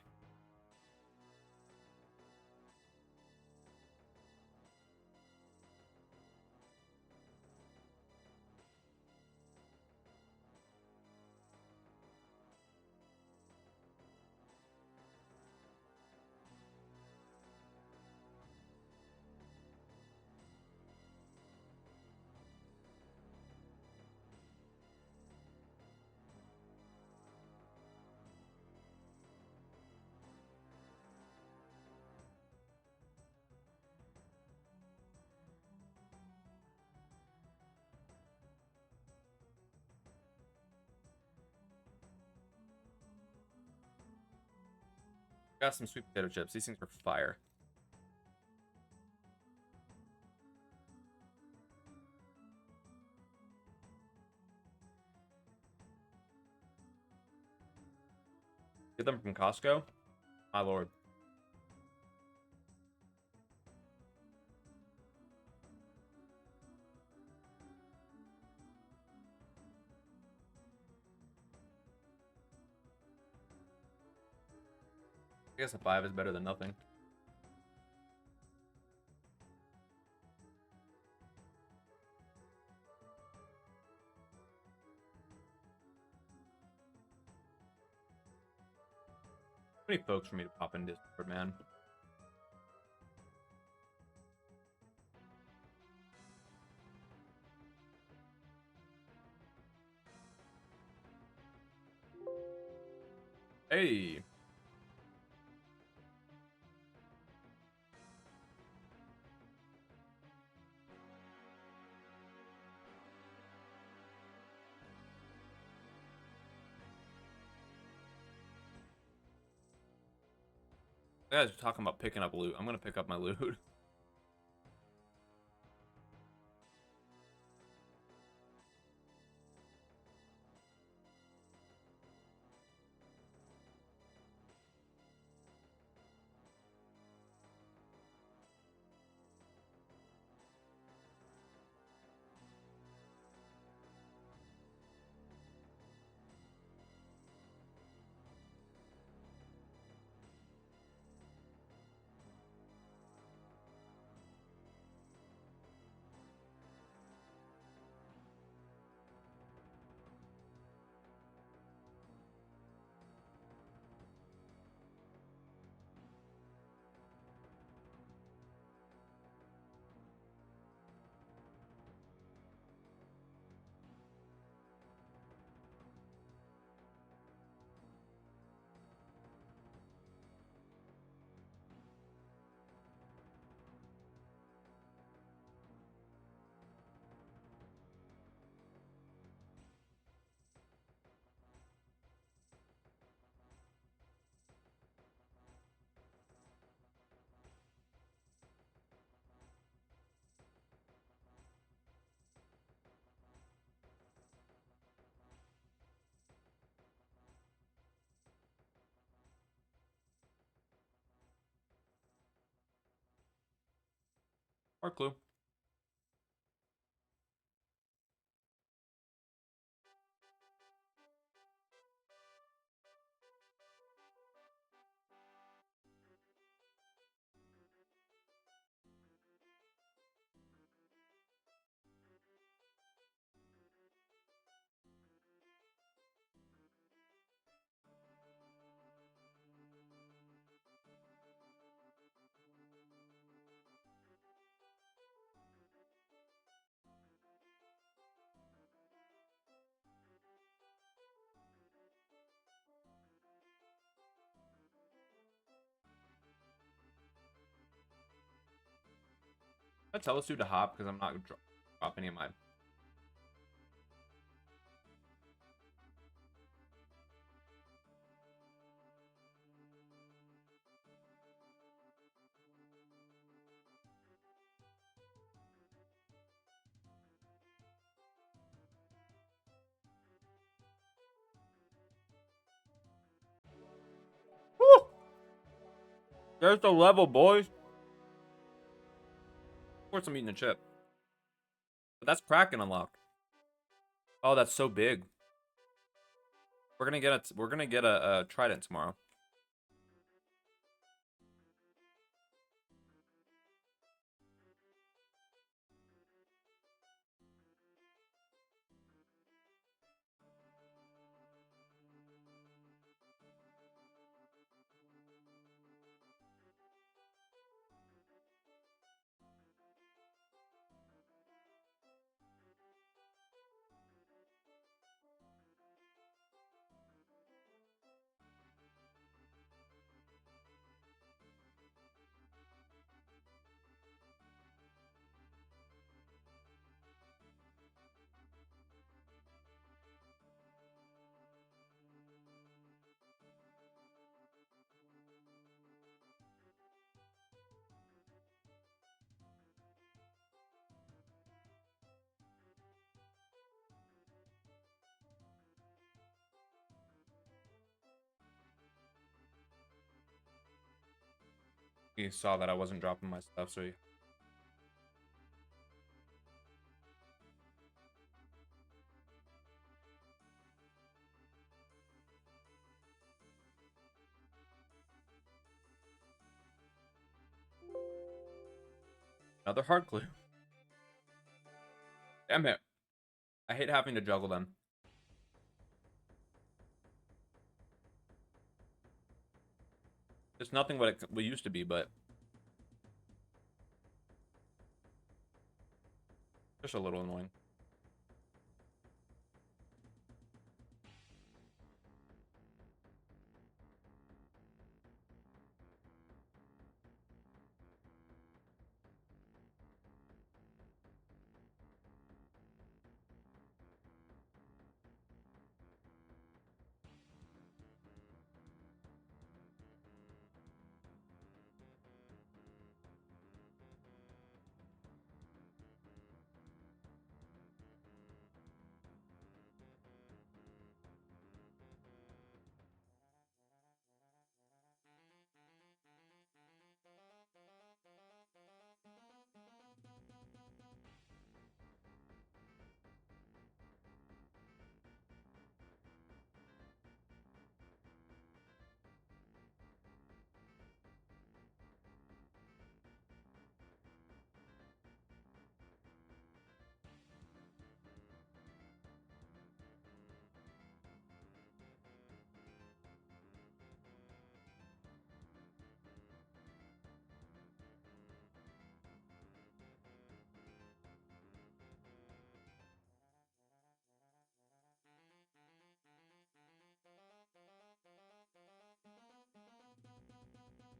Got some sweet potato chips. These things are fire. Get them from Costco? My lord. I guess a 5 is better than nothing. Too many folks for me to pop in Discord, man. Hey. You guys are talking about picking up loot. I'm gonna pick up my loot. Or clue. I tell this dude to hop because I'm not dropping any of my. Woo! There's the level, boys. Of course, I'm eating a chip. But that's Kraken unlock. Oh, that's so big. We're gonna get a trident tomorrow. He saw that I wasn't dropping my stuff, so he... Another hard clue. Damn it. I hate having to juggle them. It's nothing what it used to be, but... just a little annoying.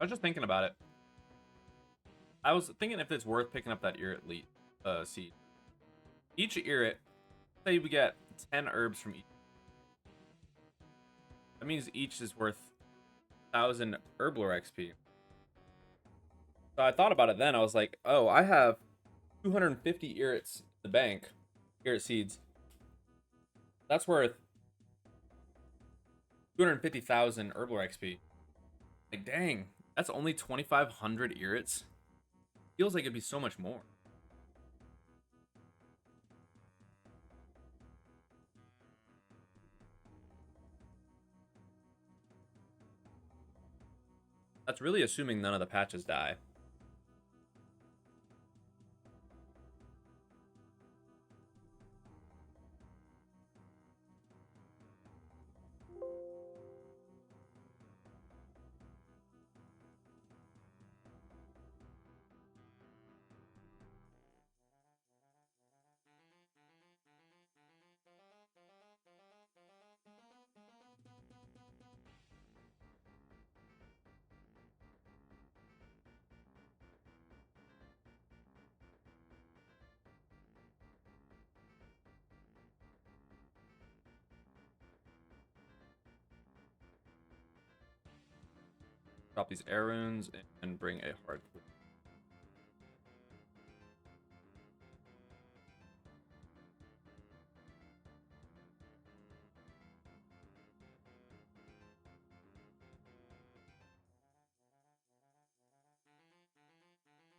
I was just thinking about it. I was thinking if it's worth picking up that Irrit seed. Each Irrit, say we get 10 herbs from each. That means each is worth 1,000 herblore XP. So I thought about it then. I was like, oh, I have 250 Irrits in the bank. Irrit seeds. That's worth 250,000 herblore XP. Like, dang, that's only 2,500 Irrits. Feels like it'd be so much more. That's really assuming none of the patches die. Drop these air runes and bring a hard.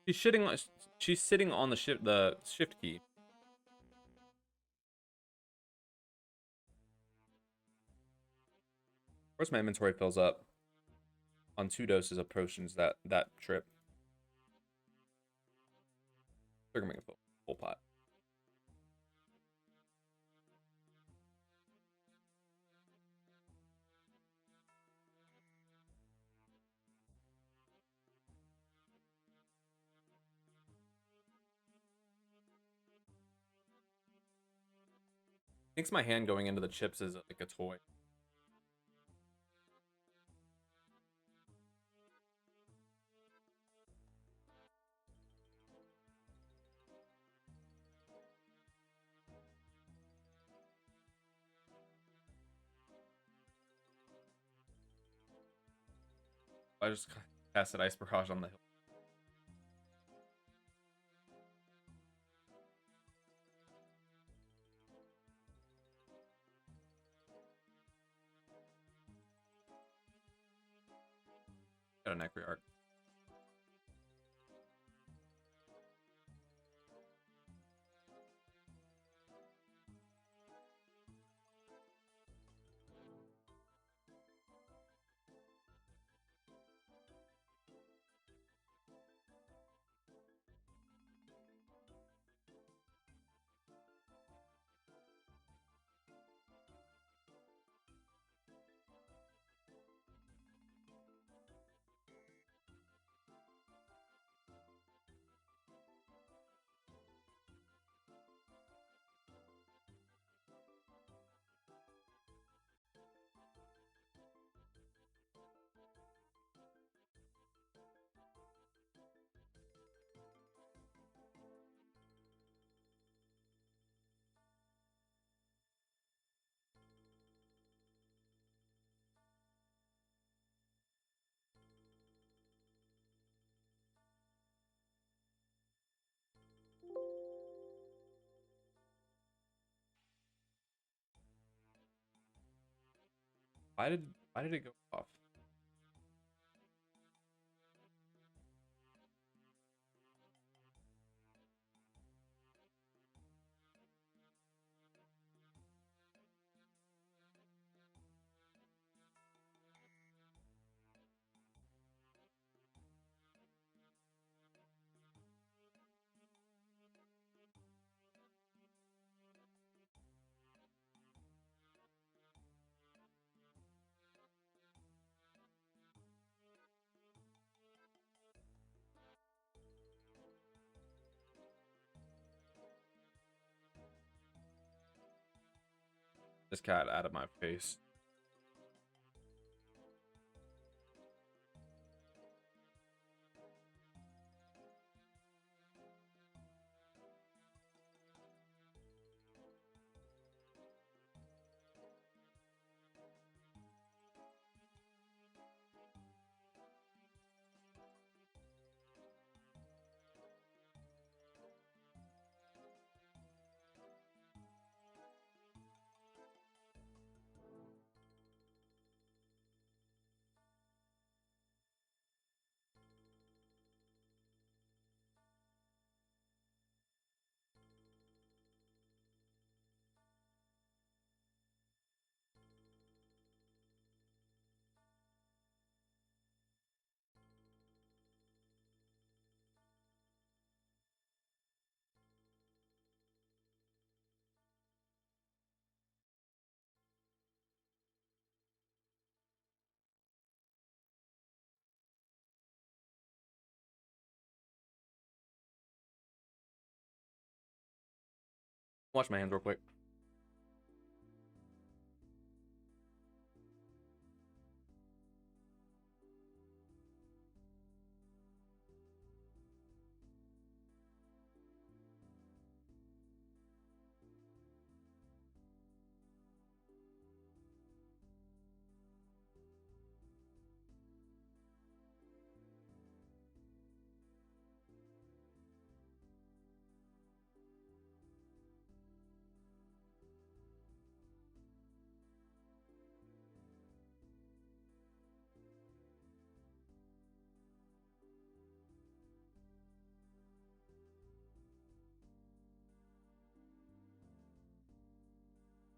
She's sitting on the shift key. Of course, my inventory fills up on 2 doses of potions that trip. They're gonna make a full pot. Thinks my hand going into the chips is like a toy. I just casted Ice Barrage on the hill. Got a Necry Arc. Why did it go off? This cat out of my face. Wash my hands real quick.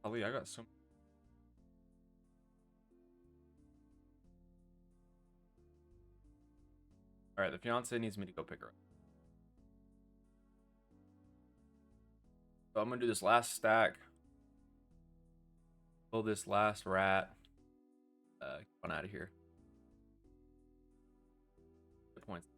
Ali, I got some. All right, the fiance needs me to go pick her up. So I'm gonna do this last stack. Pull this last rat. Get on out of here. Good points.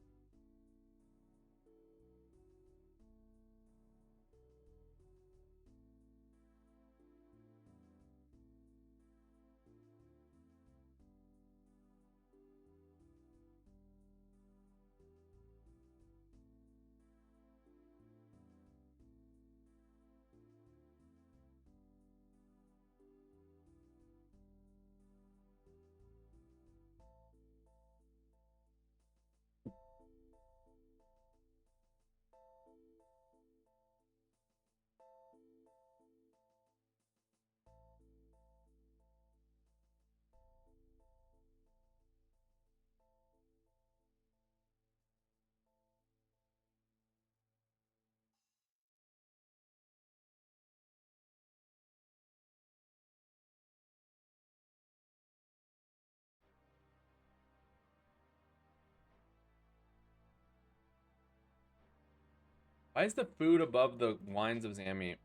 Why is the food above the lines of Zammy?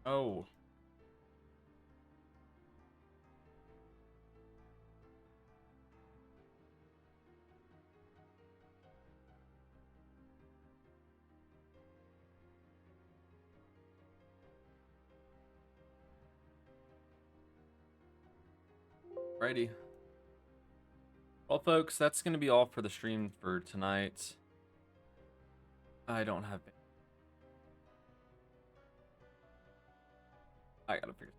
Oh. Righty. Well, folks, that's going to be all for the stream for tonight. I don't have... I gotta figure...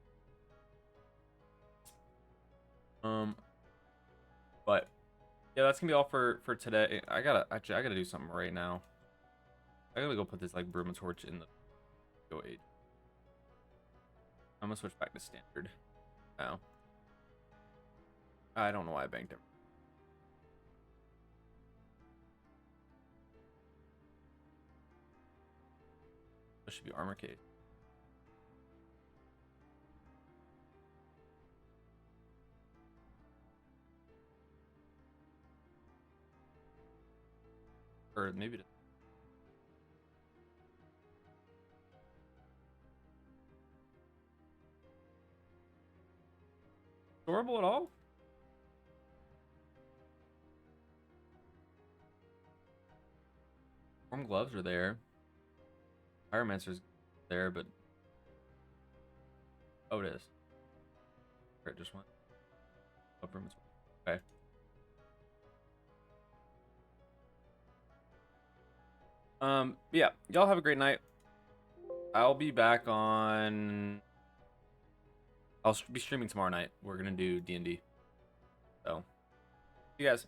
But, yeah, that's going to be all for today. I gotta do something right now. I gotta go put this, like, broom and torch in the... Go 8. I'm gonna switch back to standard now. I don't know why I banked it. This should be armor case. Or maybe it... Adorable at all? Warm gloves are there. Pyromancer's there, but... Oh, it is. Or it just went. Oh, okay. Yeah, y'all have a great night. I'll be back on... I'll be streaming tomorrow night. We're gonna do D&D. So, see you guys.